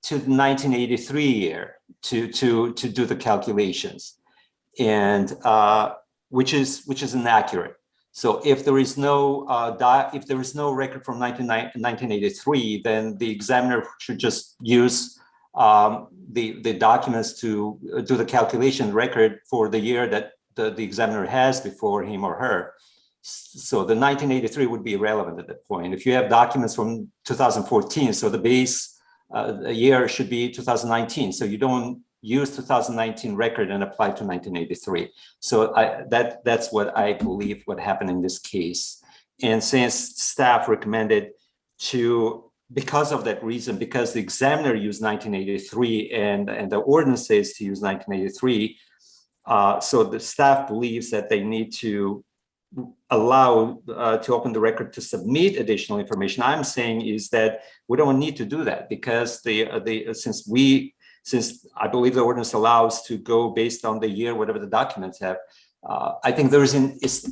S5: to the 1983 year to do the calculations, and which is inaccurate. So if there is no record from 1983, then the examiner should just use the documents to do the calculation record for the year that the examiner has before him or her. So the 1983 would be irrelevant at that point. If you have documents from 2014, so the base year should be 2019. So you don't use 2019 record and apply to 1983. So that's what I believe what happened in this case. And since staff recommended because of that reason, because the examiner used 1983 and the ordinance says to use 1983, so the staff believes that they need to allow to open the record to submit additional information. I'm saying is that we don't need to do that, because since I believe the ordinance allows to go based on the year, whatever the documents have, I think there is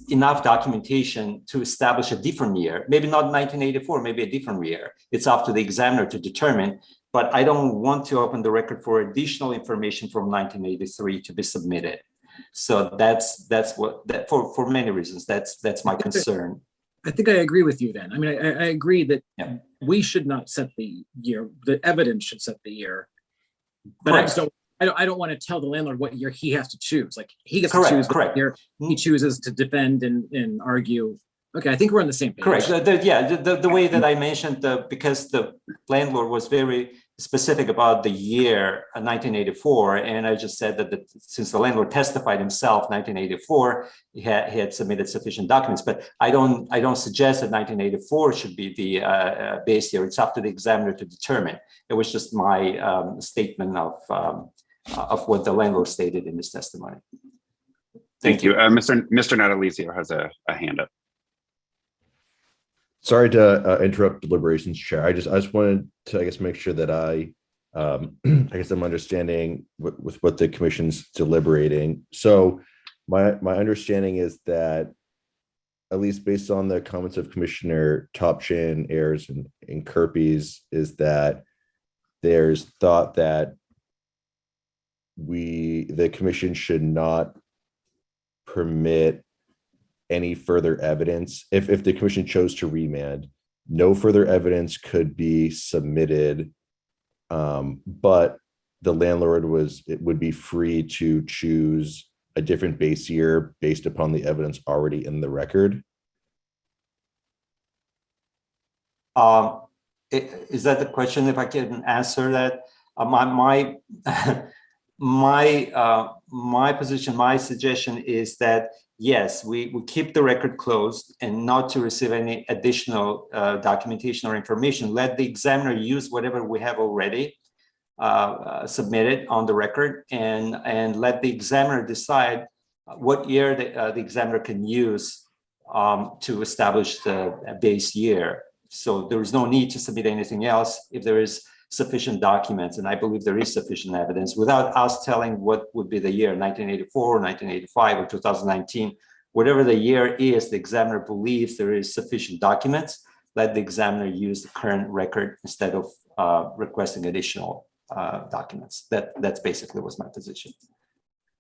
S5: enough documentation to establish a different year, maybe not 1984, maybe a different year. It's up to the examiner to determine. but I don't want to open the record for additional information from 1983 to be submitted. So that's what that for many reasons. That's my concern.
S6: I think I agree with you then. I mean, I agree that we should not set the year. The evidence should set the year. But
S5: Correct.
S6: I don't want to tell the landlord what year he has to choose. Like he gets
S5: Correct,
S6: to choose
S5: correct.
S6: what year he chooses to defend and argue. Okay, I think we're on the same page.
S5: Correct. The way that I mentioned, because the landlord was very specific about the year 1984, and I just said that since the landlord testified himself 1984, he had submitted sufficient documents. But I don't suggest that 1984 should be the base year. It's up to the examiner to determine. It was just my statement of what the landlord stated in his testimony.
S1: Thank you. Mr. Natalizio has a hand up.
S9: Sorry to interrupt deliberations, Chair. I just wanted to, I guess, make sure that I guess I'm understanding with what the commission's deliberating. So my understanding is that, at least based on the comments of Commissioner Topchin, Ayers, and Kerpes, is that there's thought that the commission should not permit any further evidence. If the commission chose to remand, no further evidence could be submitted, but the landlord would be free to choose a different base year based upon the evidence already in the record.
S5: Is that the question? If I can answer that, my position, my suggestion is that yes, we keep the record closed and not to receive any additional documentation or information. Let the examiner use whatever we have already submitted on the record, and let the examiner decide what year the examiner can use to establish the base year. So there is no need to submit anything else if there is sufficient documents, and I believe there is sufficient evidence, without us telling what would be the year, 1984, 1985, or 2019. Whatever the year is, the examiner believes there is sufficient documents. Let the examiner use the current record instead of requesting additional documents. That's basically was my position.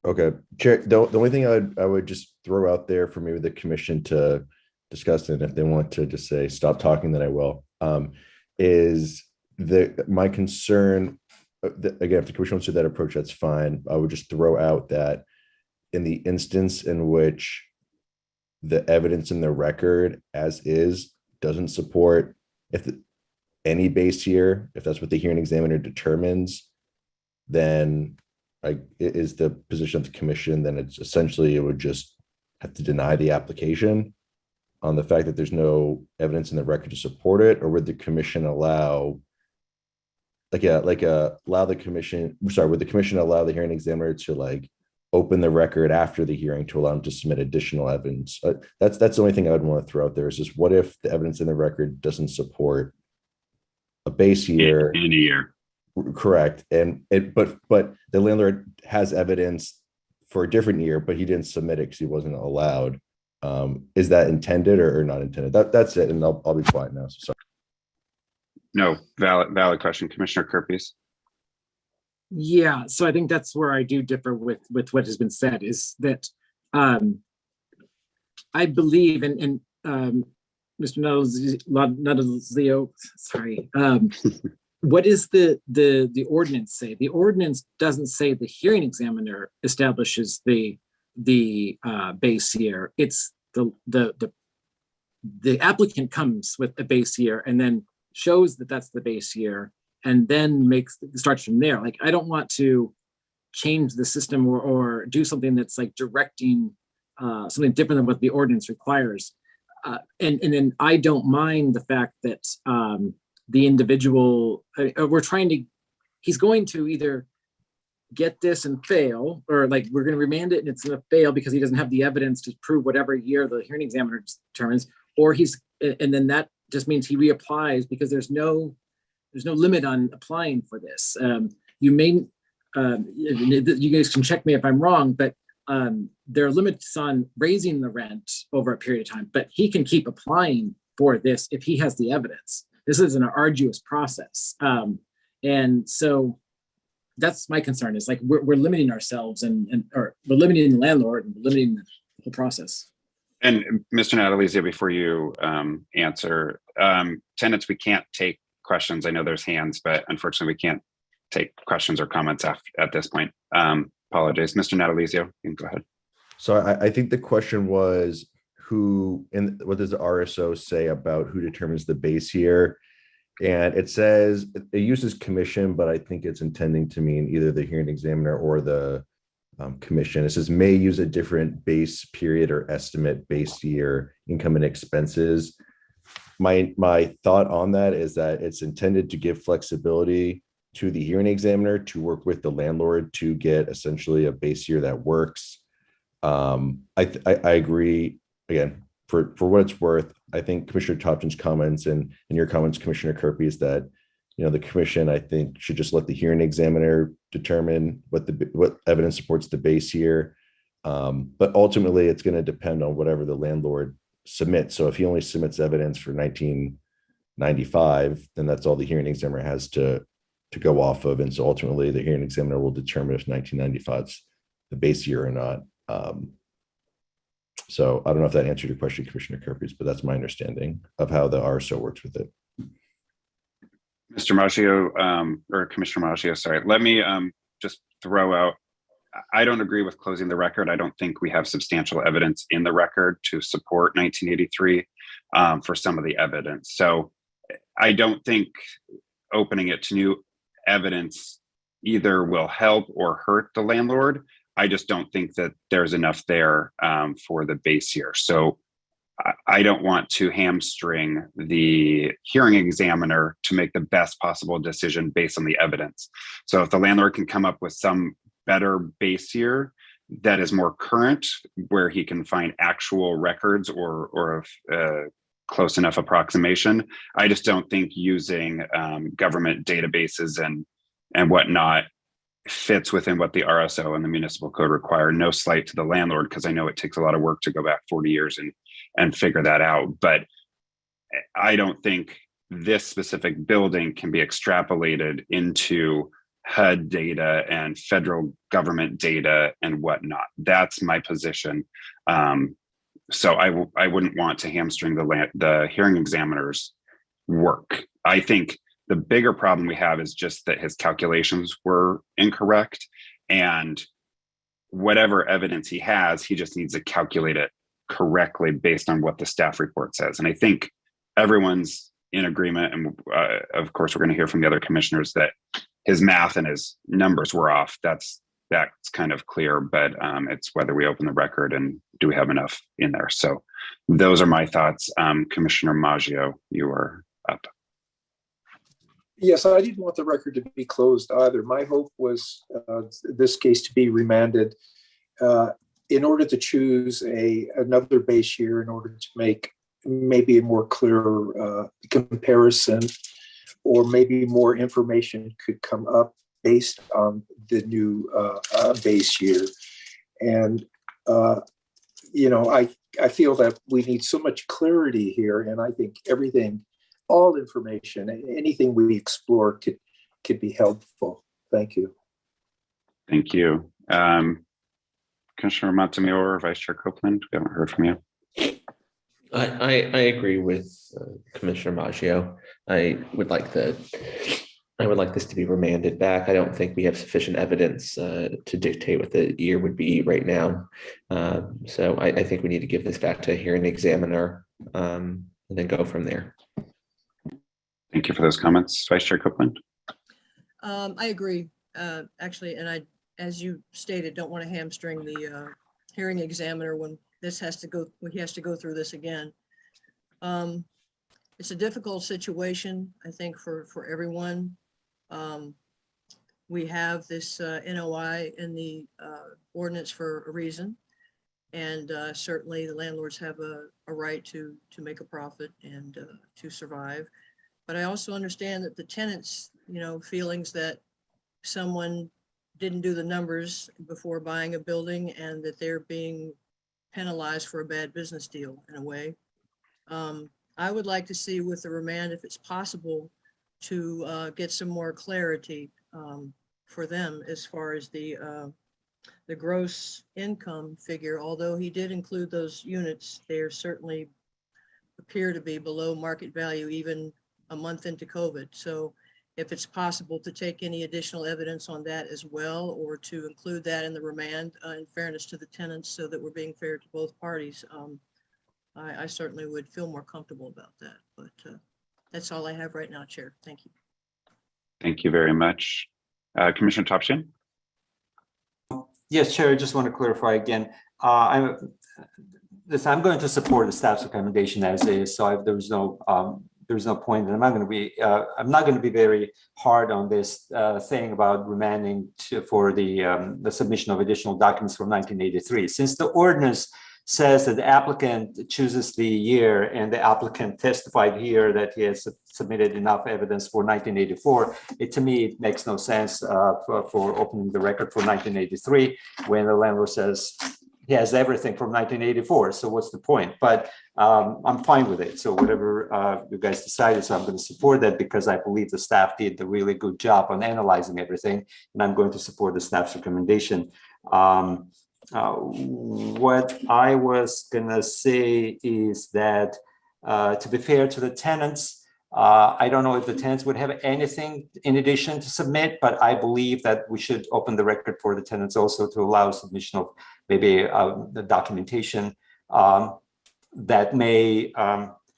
S9: Okay, Chair, the only thing I would just throw out there for maybe the commission to discuss, and if they want to just say stop talking, then I will, is my concern, again, if the commission wants to do that approach, that's fine. I would just throw out that in the instance in which the evidence in the record as is doesn't support any base year, if that's what the hearing examiner determines, then it is the position of the commission, then it's essentially, it would just have to deny the application on the fact that there's no evidence in the record to support it. Or would the commission allow allow the commission, would the commission allow the hearing examiner to open the record after the hearing to allow them to submit additional evidence? That's the only thing I would want to throw out there, is just what if the evidence in the record doesn't support a base year?
S1: In a year.
S9: Correct. But the landlord has evidence for a different year, but he didn't submit it because he wasn't allowed. Is that intended or not intended? That's it. And I'll be quiet now. So sorry.
S1: No, valid question. Commissioner Kerpes.
S6: Yeah, so I think that's where I do differ with what has been said, is that I believe, and Mr. Natalizio, sorry, what is the ordinance say? The ordinance doesn't say the hearing examiner establishes the base year. It's the applicant comes with a base year and then shows that that's the base year, and then starts from there. I don't want to change the system or do something that's directing something different than what the ordinance requires. And then I don't mind the fact that the individual, he's going to either get this and fail, or we're going to remand it and it's going to fail because he doesn't have the evidence to prove whatever year the hearing examiner determines, and then that just means he reapplies because there's no limit on applying for this. You guys can check me if I'm wrong, but there are limits on raising the rent over a period of time, but he can keep applying for this if he has the evidence. This is an arduous process. And so that's my concern, is like we're limiting ourselves or we're limiting the landlord and limiting the whole process.
S1: And Mr. Natalizia, before you answer, tenants, we can't take questions. I know there's hands, but unfortunately we can't take questions or comments at this point. Apologies. Mr. Natalizio, you can go ahead.
S9: So I think the question was what does the RSO say about who determines the base year? And it says it uses commission, but I think it's intending to mean either the hearing examiner or the commission. It says may use a different base period or estimate base year income and expenses. My thought on that is that it's intended to give flexibility to the hearing examiner to work with the landlord to get essentially a base year that works. I agree. Again, for what it's worth, I think Commissioner Topton's comments and your comments, Commissioner Kirby, is that the commission, I think, should just let the hearing examiner determine what evidence supports the base year. But ultimately, it's going to depend on whatever the landlord submits. So if he only submits evidence for 1995, then that's all the hearing examiner has to go off of. And so ultimately, the hearing examiner will determine if 1995 is the base year or not. So I don't know if that answered your question, Commissioner Kirby, but that's my understanding of how the RSO works with it.
S1: Mr. Maggio, or Commissioner Maggio, sorry, let me just throw out, I don't agree with closing the record. I don't think we have substantial evidence in the record to support 1983 for some of the evidence. So I don't think opening it to new evidence either will help or hurt the landlord. I just don't think that there's enough there for the base year. So I don't want to hamstring the hearing examiner to make the best possible decision based on the evidence. So if the landlord can come up with some better base year that is more current, where he can find actual records or close enough approximation, I just don't think using government databases and whatnot fits within what the RSO and the municipal code require. No slight to the landlord, because I know it takes a lot of work to go back 40 years and figure that out. But I don't think this specific building can be extrapolated into HUD data and federal government data and whatnot. That's my position. So I wouldn't want to hamstring the hearing examiner's work. I think the bigger problem we have is just that his calculations were incorrect, and whatever evidence he has, he just needs to calculate it correctly based on what the staff report says. And I think everyone's in agreement. And of course, we're going to hear from the other commissioners that his math and his numbers were off. That's kind of clear, but it's whether we open the record and do we have enough in there. So those are my thoughts. Commissioner Maggio, you are up.
S2: Yes, I didn't want the record to be closed either. My hope was this case to be remanded in order to choose another base year, in order to make maybe a more clear comparison, or maybe more information could come up based on the new base year. And, I feel that we need so much clarity here, and I think all information, anything we explore could be helpful. Thank you.
S1: Thank you. Commissioner Montemayor, Vice Chair Copeland, we haven't heard from you.
S7: I agree with Commissioner Maggio. I would like this to be remanded back. I don't think we have sufficient evidence to dictate what the year would be right now. So I think we need to give this back to a hearing examiner and then go from there.
S1: Thank you for those comments, Vice Chair Copeland.
S17: I agree, actually, and I, as you stated, don't want to hamstring the hearing examiner when he has to go through this again. It's a difficult situation, I think, for everyone. We have this NOI in the ordinance for a reason, and certainly the landlords have a right to make a profit and to survive. But I also understand that the tenants, feelings that someone didn't do the numbers before buying a building and that they're being penalized for a bad business deal in a way. I would like to see with the remand, if it's possible, to get some more clarity for them as far as the gross income figure. Although he did include those units, they are certainly appear to be below market value even a month into COVID. So if it's possible to take any additional evidence on that as well, or to include that in the remand in fairness to the tenants so that we're being fair to both parties, I certainly would feel more comfortable about that. But that's all I have right now, Chair. Thank you.
S1: Thank you very much. Commissioner Topshin?
S5: Yes, Chair, I just want to clarify again. I'm going to support the staff's recommendation as is. So if there's no point, and I'm not going to be very hard on this thing about remanding for the submission of additional documents from 1983. Since the ordinance says that the applicant chooses the year, and the applicant testified here that he has submitted enough evidence for 1984, to me, it makes no sense for opening the record for 1983 when the landlord says he has everything from 1984. So what's the point? But I'm fine with it. So whatever you guys decided, so I'm going to support that because I believe the staff did a really good job on analyzing everything, and I'm going to support the staff's recommendation. What I was going to say is that to be fair to the tenants, I don't know if the tenants would have anything in addition to submit, but I believe that we should open the record for the tenants also to allow submission of maybe the documentation that may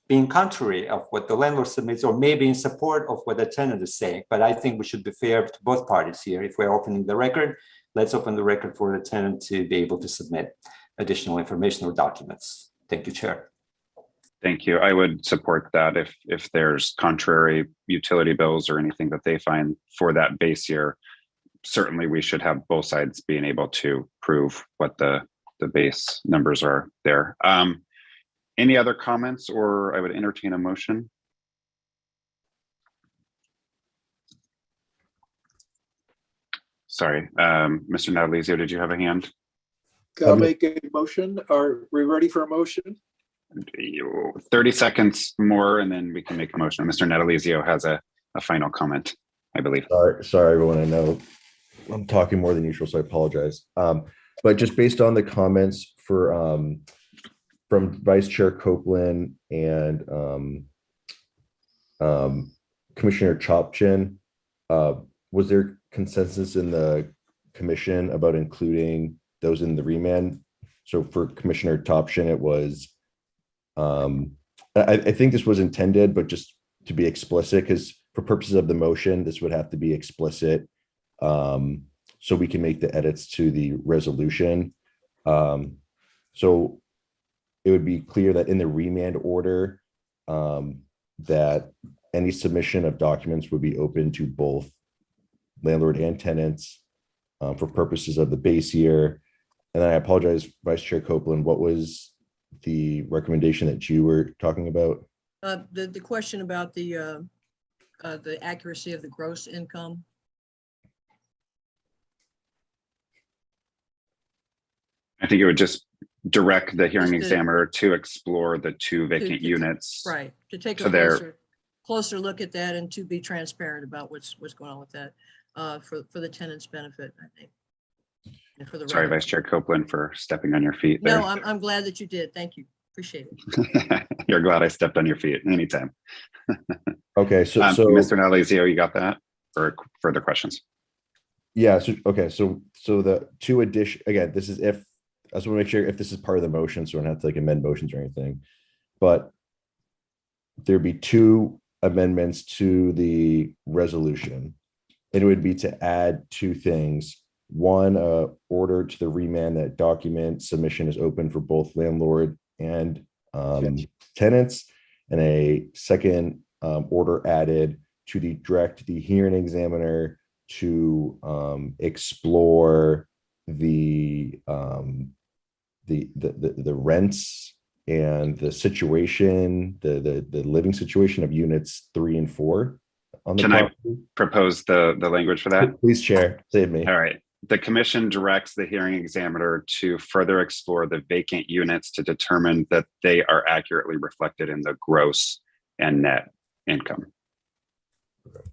S5: be in contrary of what the landlord submits, or maybe in support of what the tenant is saying. But I think we should be fair to both parties here. If we're opening the record, let's open the record for the tenant to be able to submit additional information or documents. Thank you, Chair.
S1: Thank you. I would support that if there's contrary utility bills or anything that they find for that base year. Certainly, we should have both sides being able to prove what the base numbers are there. Any other comments, or I would entertain a motion? Sorry, Mr. Natalizio, did you have a hand?
S2: I'll make a motion. Are we ready for a motion?
S1: 30 seconds more, and then we can make a motion. Mr. Natalizio has a final comment, I believe.
S9: Sorry, everyone. I know I'm talking more than usual, so I apologize. But just based on the comments from Vice Chair Copeland and Commissioner Chopchin, was there consensus in the commission about including those in the remand? So for Commissioner Topshin, it was, I think this was intended, but just to be explicit, because for purposes of the motion, this would have to be explicit, so we can make the edits to the resolution. So it would be clear that in the remand order, that any submission of documents would be open to both landlord and tenants for purposes of the base year. And then I apologize, Vice Chair Copeland, what was the recommendation that you were talking about?
S17: The question about the accuracy of the gross income.
S1: I think it would just direct the hearing examiner to explore the two vacant units.
S17: Right, to take a closer look at that and to be transparent about what's going on with that for the tenant's benefit, I think. And for the
S1: Sorry, Vice Chair Copeland, for stepping on your feet there.
S17: No, I'm glad that you did. Thank you. Appreciate it.
S1: You're glad I stepped on your feet anytime.
S9: Okay, so
S1: Mr. Natalizio, you got that? Or further questions?
S9: Yeah, so okay, so the two addition, again, this is if, I just want to make sure if this is part of the motion, so we don't have to like amend motions or anything, but there'd be two amendments to the resolution. And it would be to add two things. One, order to the remand that document submission is open for both landlord and tenants, and a second order added to direct the hearing examiner to explore the rents and the situation, the living situation of units 3 and 4 on the property.
S1: Can I propose the language for that?
S9: Please, Chair, save me.
S1: All right. The commission directs the hearing examiner to further explore the vacant units to determine that they are accurately reflected in the gross and net income.
S9: Okay.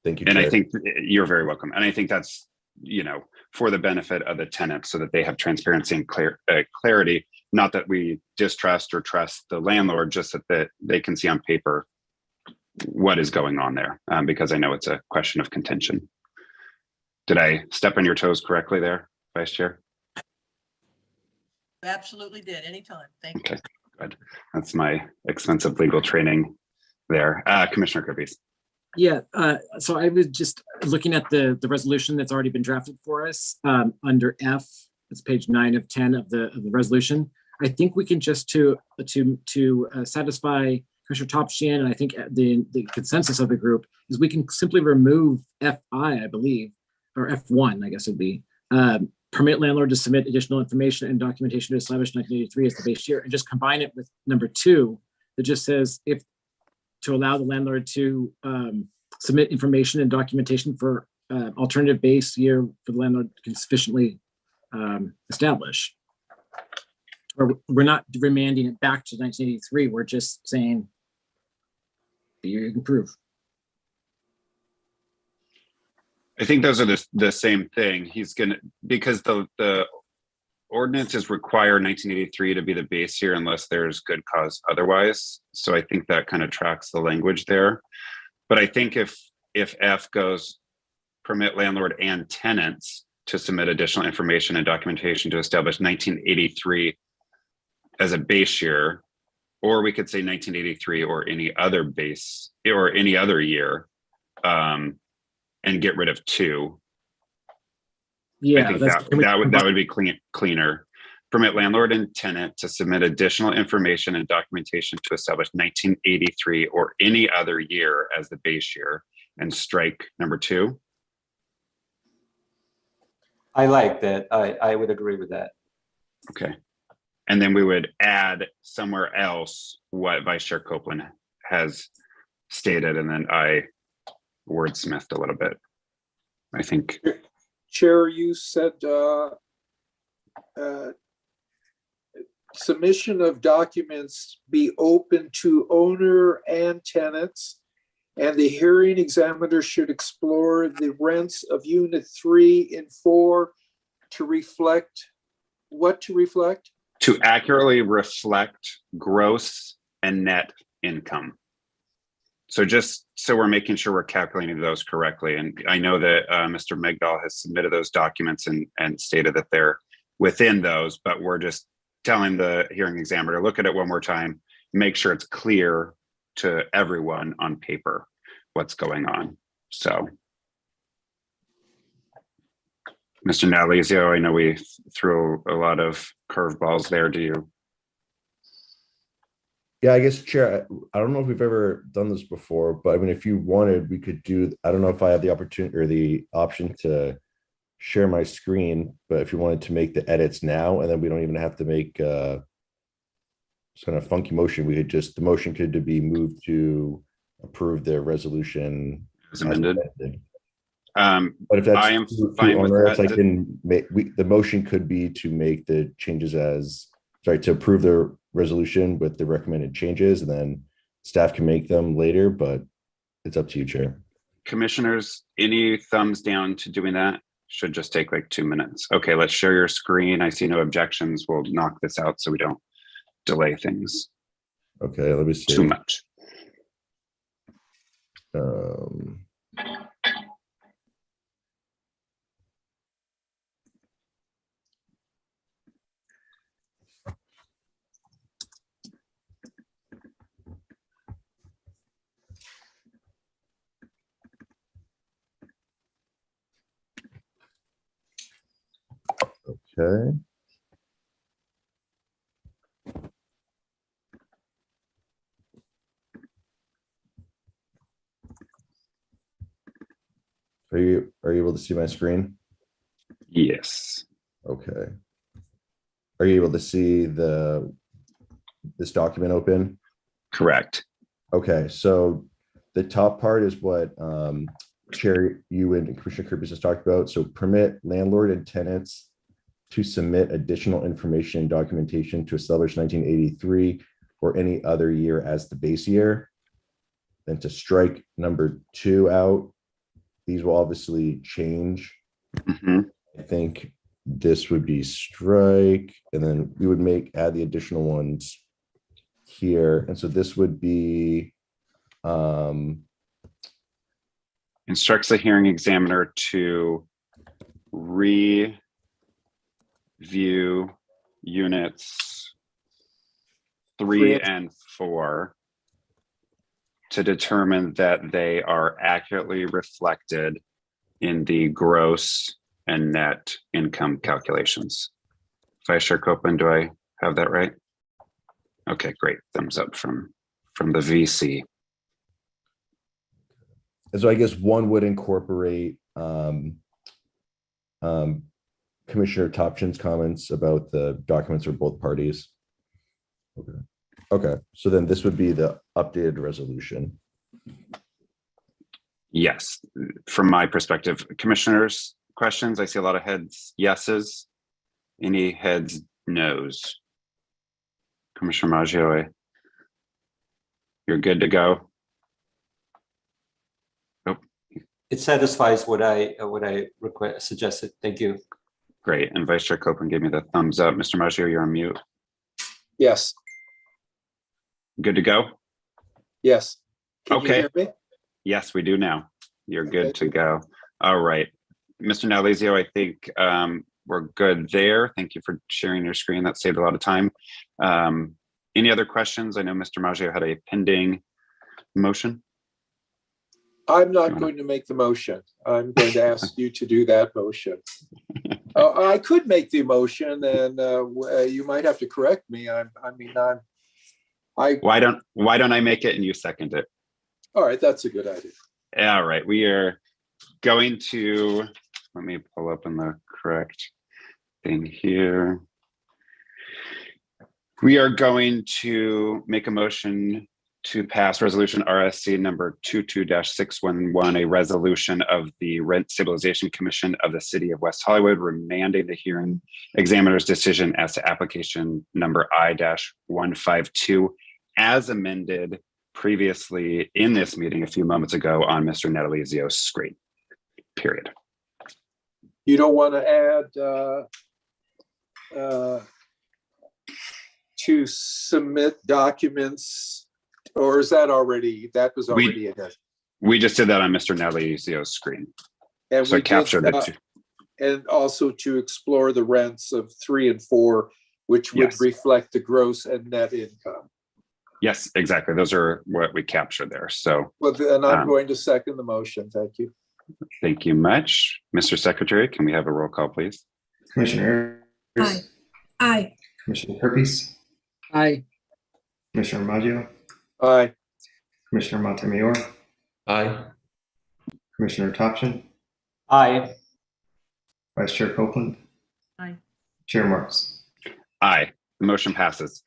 S9: Thank you,
S1: And
S9: Chair.
S1: I think you're very welcome. And I think that's, for the benefit of the tenants so that they have transparency and clarity, not that we distrust or trust the landlord, just that they can see on paper what is going on there, because I know it's a question of contention. Did I step on your toes correctly there, Vice Chair?
S17: Absolutely did. Anytime. Thank you.
S1: Okay, good. That's my expensive legal training there. Commissioner Kirby.
S6: Yeah, so I was just looking at the resolution that's already been drafted for us under F. It's page 9 of 10 of the resolution. I think we can just to satisfy Commissioner Topshian, and I think the consensus of the group is we can simply remove FI, I believe, or F1, I guess it'd be. Permit landlord to submit additional information and documentation to establish 1983 as the base year, and just combine it with number 2 that just says to allow the landlord to submit information and documentation for alternative base year for the landlord can sufficiently establish. We're not remanding it back to 1983. We're just saying the year you can prove.
S1: I think those are the same thing. He's gonna, because the ordinances require 1983 to be the base year unless there's good cause otherwise. So I think that kind of tracks the language there. But I think if F goes permit landlord and tenants to submit additional information and documentation to establish 1983 as a base year, or we could say 1983 or any other base or any other year, and get rid of 2.
S6: Yeah,
S1: I think that would be cleaner. Permit landlord and tenant to submit additional information and documentation to establish 1983 or any other year as the base year, and strike number 2.
S5: I like that. I would agree with that.
S1: Okay. And then we would add somewhere else what Vice Chair Copeland has stated, and then I wordsmithed a little bit, I think.
S2: Chair, you said submission of documents be open to owner and tenants, and the hearing examiner should explore the rents of unit 3 and 4 to reflect, what to reflect?
S1: To accurately reflect gross and net income. So just so we're making sure we're calculating those correctly. And I know that Mr. Megdal has submitted those documents and stated that they're within those, but we're just telling the hearing examiner, look at it one more time, make sure it's clear to everyone on paper what's going on. So, Mr. Natalizio, I know we threw a lot of curveballs there. Do you?
S9: Yeah, I guess, Chair, I don't know if we've ever done this before, but I mean, if you wanted, we could do, I don't know if I have the opportunity or the option to share my screen, but if you wanted to make the edits now, and then we don't even have to make some kind of funky motion, we could just, the motion could be moved to approve the resolution
S1: as amended.
S9: But if that's
S1: I am
S9: too
S1: fine with
S9: onerous,
S1: that.
S9: I can make, the motion could be to make the changes as, sorry, to approve the resolution with the recommended changes, and then staff can make them later, but it's up to you, Chair.
S1: Commissioners, any thumbs down to doing that? Should just take like 2 minutes. Okay, let's share your screen. I see no objections. We'll knock this out so we don't delay things.
S9: Okay, let me see.
S1: Too much.
S9: Okay. Are you able to see my screen?
S1: Yes.
S9: Okay. Are you able to see this document open?
S1: Correct.
S9: Okay, so the top part is what Chair, you and Commissioner Kirby just talked about. So permit landlord and tenants to submit additional information and documentation to establish 1983 or any other year as the base year. Then to strike number 2 out these will obviously change.
S1: Mhm.
S9: I think this would be strike, and then we would add the additional ones here. And so this would be
S1: Instructs the hearing examiner to review units 3 and 4 to determine that they are accurately reflected in the gross and net income calculations. Vice Chair Copeland, do I have that right? Okay, great. Thumbs up from the VC.
S9: and so I guess one would incorporate Commissioner Topchin's comments about the documents for both parties. Okay, so then this would be the updated resolution.
S1: Yes, from my perspective. Commissioners, questions? I see a lot of heads, yeses. Any heads, nos? Commissioner Maggio, you're good to go.
S5: It satisfies what I suggested. Thank you.
S1: Great. And Vice Chair Copeland gave me the thumbs up. Mr. Maggio, you're on mute.
S2: Yes.
S1: Good to go?
S2: Yes. Can
S1: Okay.
S2: you hear me?
S1: Yes, we do now. You're good to go. All right. Mr. Nalezio, I think we're good there. Thank you for sharing your screen. That saved a lot of time. Any other questions? I know Mr. Maggio had a pending motion.
S2: I'm not going to make the motion. I'm going to ask you to do that motion. I could make the motion, and you might have to correct me.
S1: Why don't I make it and you second it?
S2: All right, that's a good idea.
S1: All right, we are going to, let me pull up in the correct thing here. We are going to make a motion to pass resolution RSC number 22-611, a resolution of the Rent Stabilization Commission of the City of West Hollywood, remanding the hearing examiner's decision as to application number I-152 as amended previously in this meeting a few moments ago on Mr. Natalizio's screen, period.
S2: You don't want to add to submit documents, or is that already, that was already in it?
S1: We just did that on Mr. Natalizio's screen.
S2: And
S1: so
S2: we
S1: I captured
S2: did,
S1: it.
S2: And also to explore the rents of 3 and 4, which would reflect the gross and net income.
S1: Yes, exactly. Those are what we captured there. So,
S2: well, then I'm going to second the motion. Thank you.
S1: Thank you much. Mr. Secretary, can we have a roll call, please?
S3: Commissioner
S16: Aye. Aye.
S3: Commissioner Herpes.
S6: Aye.
S3: Commissioner Maggio.
S2: Aye.
S3: Commissioner Montemayor.
S7: Aye.
S3: Commissioner Topchin.
S5: Aye.
S3: Vice Chair Copeland.
S17: Aye.
S3: Chair Marks.
S1: Aye. The motion passes.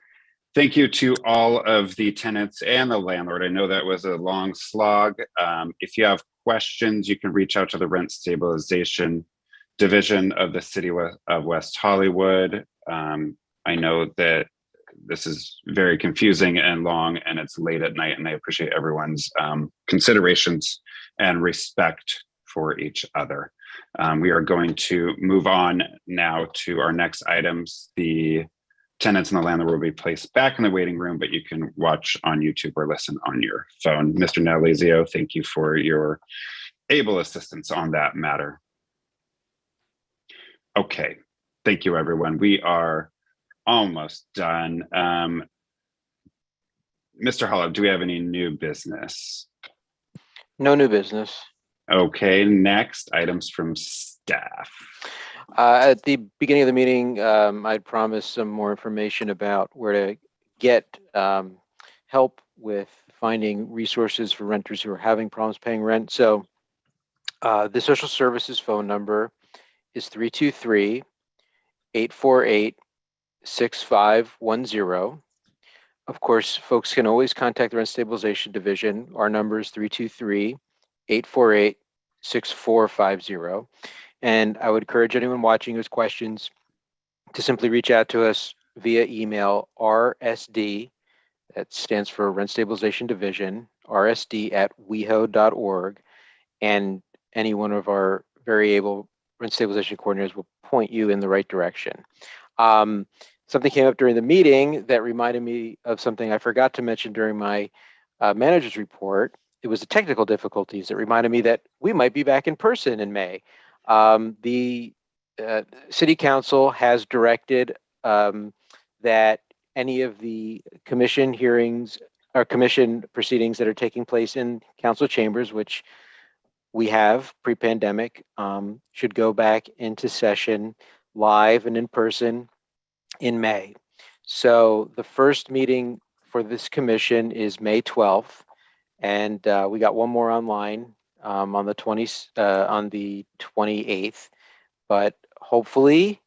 S1: Thank you to all of the tenants and the landlord. I know that was a long slog. If you have questions, you can reach out to the Rent Stabilization Division of the City of West Hollywood. I know that this is very confusing and long, and it's late at night, and I appreciate everyone's considerations and respect for each other. We are going to move on now to our next items. The tenants and the landlord will be placed back in the waiting room, but you can watch on YouTube or listen on your phone. Mr. Natalizio, thank you for your able assistance on that matter. Okay, thank you, everyone. We are almost done. Mr. Hollow, do we have any new business?
S8: No new business.
S1: Okay, next, items from staff.
S8: At the beginning of the meeting, I'd promised some more information about where to get help with finding resources for renters who are having problems paying rent. So the social services phone number is 323-848-6510. Of course, folks can always contact the Rent Stabilization Division. Our number is 323-848-6450. And I would encourage anyone watching who has questions to simply reach out to us via email, RSD, that stands for Rent Stabilization Division, RSD@weho.org. And any one of our very able rent stabilization coordinators will point you in the right direction. Something came up during the meeting that reminded me of something I forgot to mention during my manager's report. It was the technical difficulties that reminded me that we might be back in person in May. The City Council has directed that any of the commission hearings or commission proceedings that are taking place in council chambers, which we have pre-pandemic, should go back into session live and in person in May. So the first meeting for this commission is May 12th, and we got one more online on the 28th. But hopefully,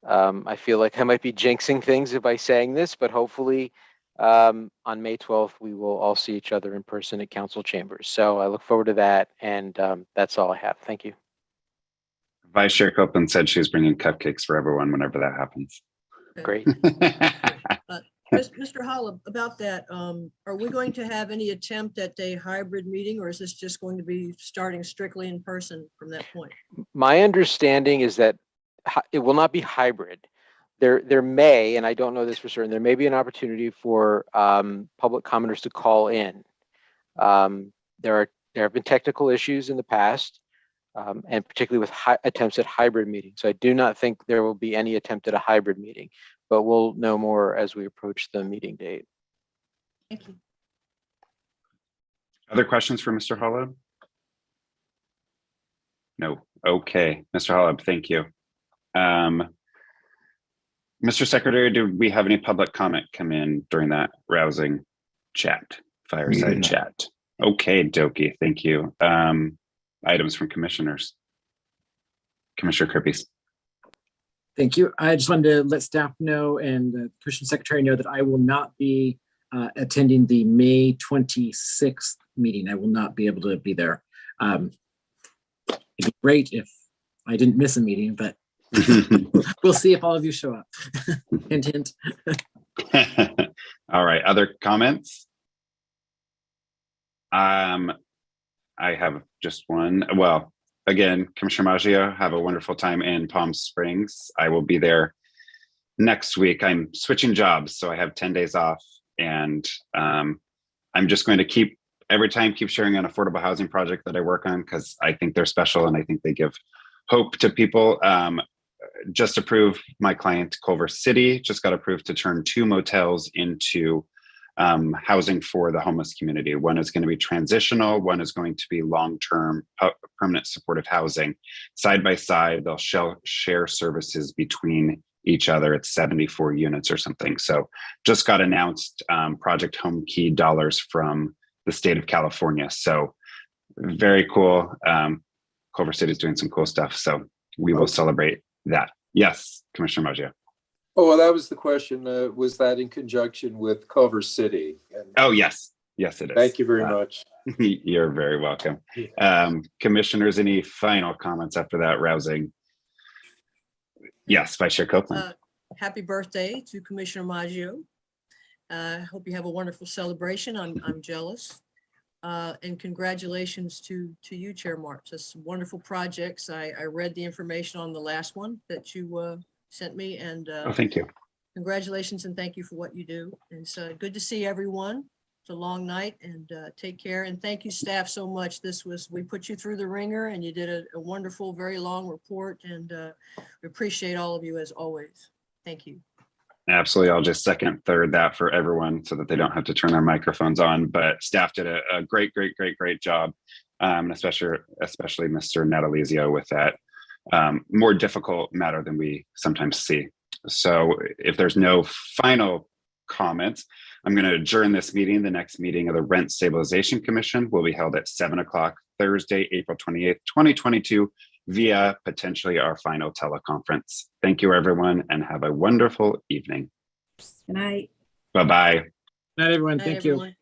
S8: I feel like I might be jinxing things by saying this, but hopefully on May 12th, we will all see each other in person at council chambers. So I look forward to that, and that's all I have. Thank you.
S1: Vice Chair Copeland said she was bringing cupcakes for everyone whenever that happens.
S8: Great.
S17: Mr. Holla, about that, are we going to have any attempt at a hybrid meeting, or is this just going to be starting strictly in person from that point?
S8: My understanding is that it will not be hybrid. There may, and I don't know this for certain, there may be an opportunity for public commenters to call in. There have been technical issues in the past, and particularly with attempts at hybrid meetings. So I do not think there will be any attempt at a hybrid meeting, but we'll know more as we approach the meeting date.
S17: Thank you.
S1: Other questions for Mr. Holub? No. Okay, Mr. Holub, thank you. Mr. Secretary, did we have any public comment come in during that rousing chat, fireside chat? Okay, dokie, thank you. Items from commissioners. Commissioner Kirby.
S6: Thank you. I just wanted to let staff know and the Commission Secretary know that I will not be attending the May 26th meeting. I will not be able to be there. It'd be great if I didn't miss a meeting, but we'll see if all of you show up. Hint, hint.
S1: All right, other comments? I have just one. Well, again, Commissioner Maggio, have a wonderful time in Palm Springs. I will be there next week. I'm switching jobs, so I have 10 days off, and I'm just going to keep sharing an affordable housing project that I work on, because I think they're special and I think they give hope to people. Just approved, my client Culver City just got approved to turn 2 motels into housing for the homeless community. One is going to be transitional, one is going to be long-term permanent supportive housing. Side by side, they'll share services between each other. It's 74 units or something. So just got announced Project Home Key dollars from the state of California. So very cool. Culver City is doing some cool stuff. So we will celebrate that. Yes, Commissioner Maggio.
S2: Oh, well, that was the question. Was that in conjunction with Culver City?
S1: Oh, yes. Yes, it is.
S2: Thank you very much.
S1: You're very welcome. Commissioners, any final comments after that rousing? Yes, Vice Chair Copeland.
S17: Happy birthday to Commissioner Maggio. I hope you have a wonderful celebration. I'm jealous. And congratulations to you, Chair Marks. That's wonderful projects. I read the information on the last one that you sent me, and
S1: thank you.
S17: Congratulations and thank you for what you do. It's good to see everyone. It's a long night, and take care. And thank you, staff, so much. We put you through the ringer, and you did a wonderful, very long report, and we appreciate all of you as always. Thank you.
S1: Absolutely. I'll just second, third that for everyone so that they don't have to turn their microphones on. But staff did a great job, and especially Mr. Natalizio with that more difficult matter than we sometimes see. So if there's no final comments, I'm going to adjourn this meeting. The next meeting of the Rent Stabilization Commission will be held at 7 o'clock Thursday, April 28th, 2022, via potentially our final teleconference. Thank you, everyone, and have a wonderful evening.
S16: Good night.
S1: Bye-bye.
S6: Good night, everyone. Thank you.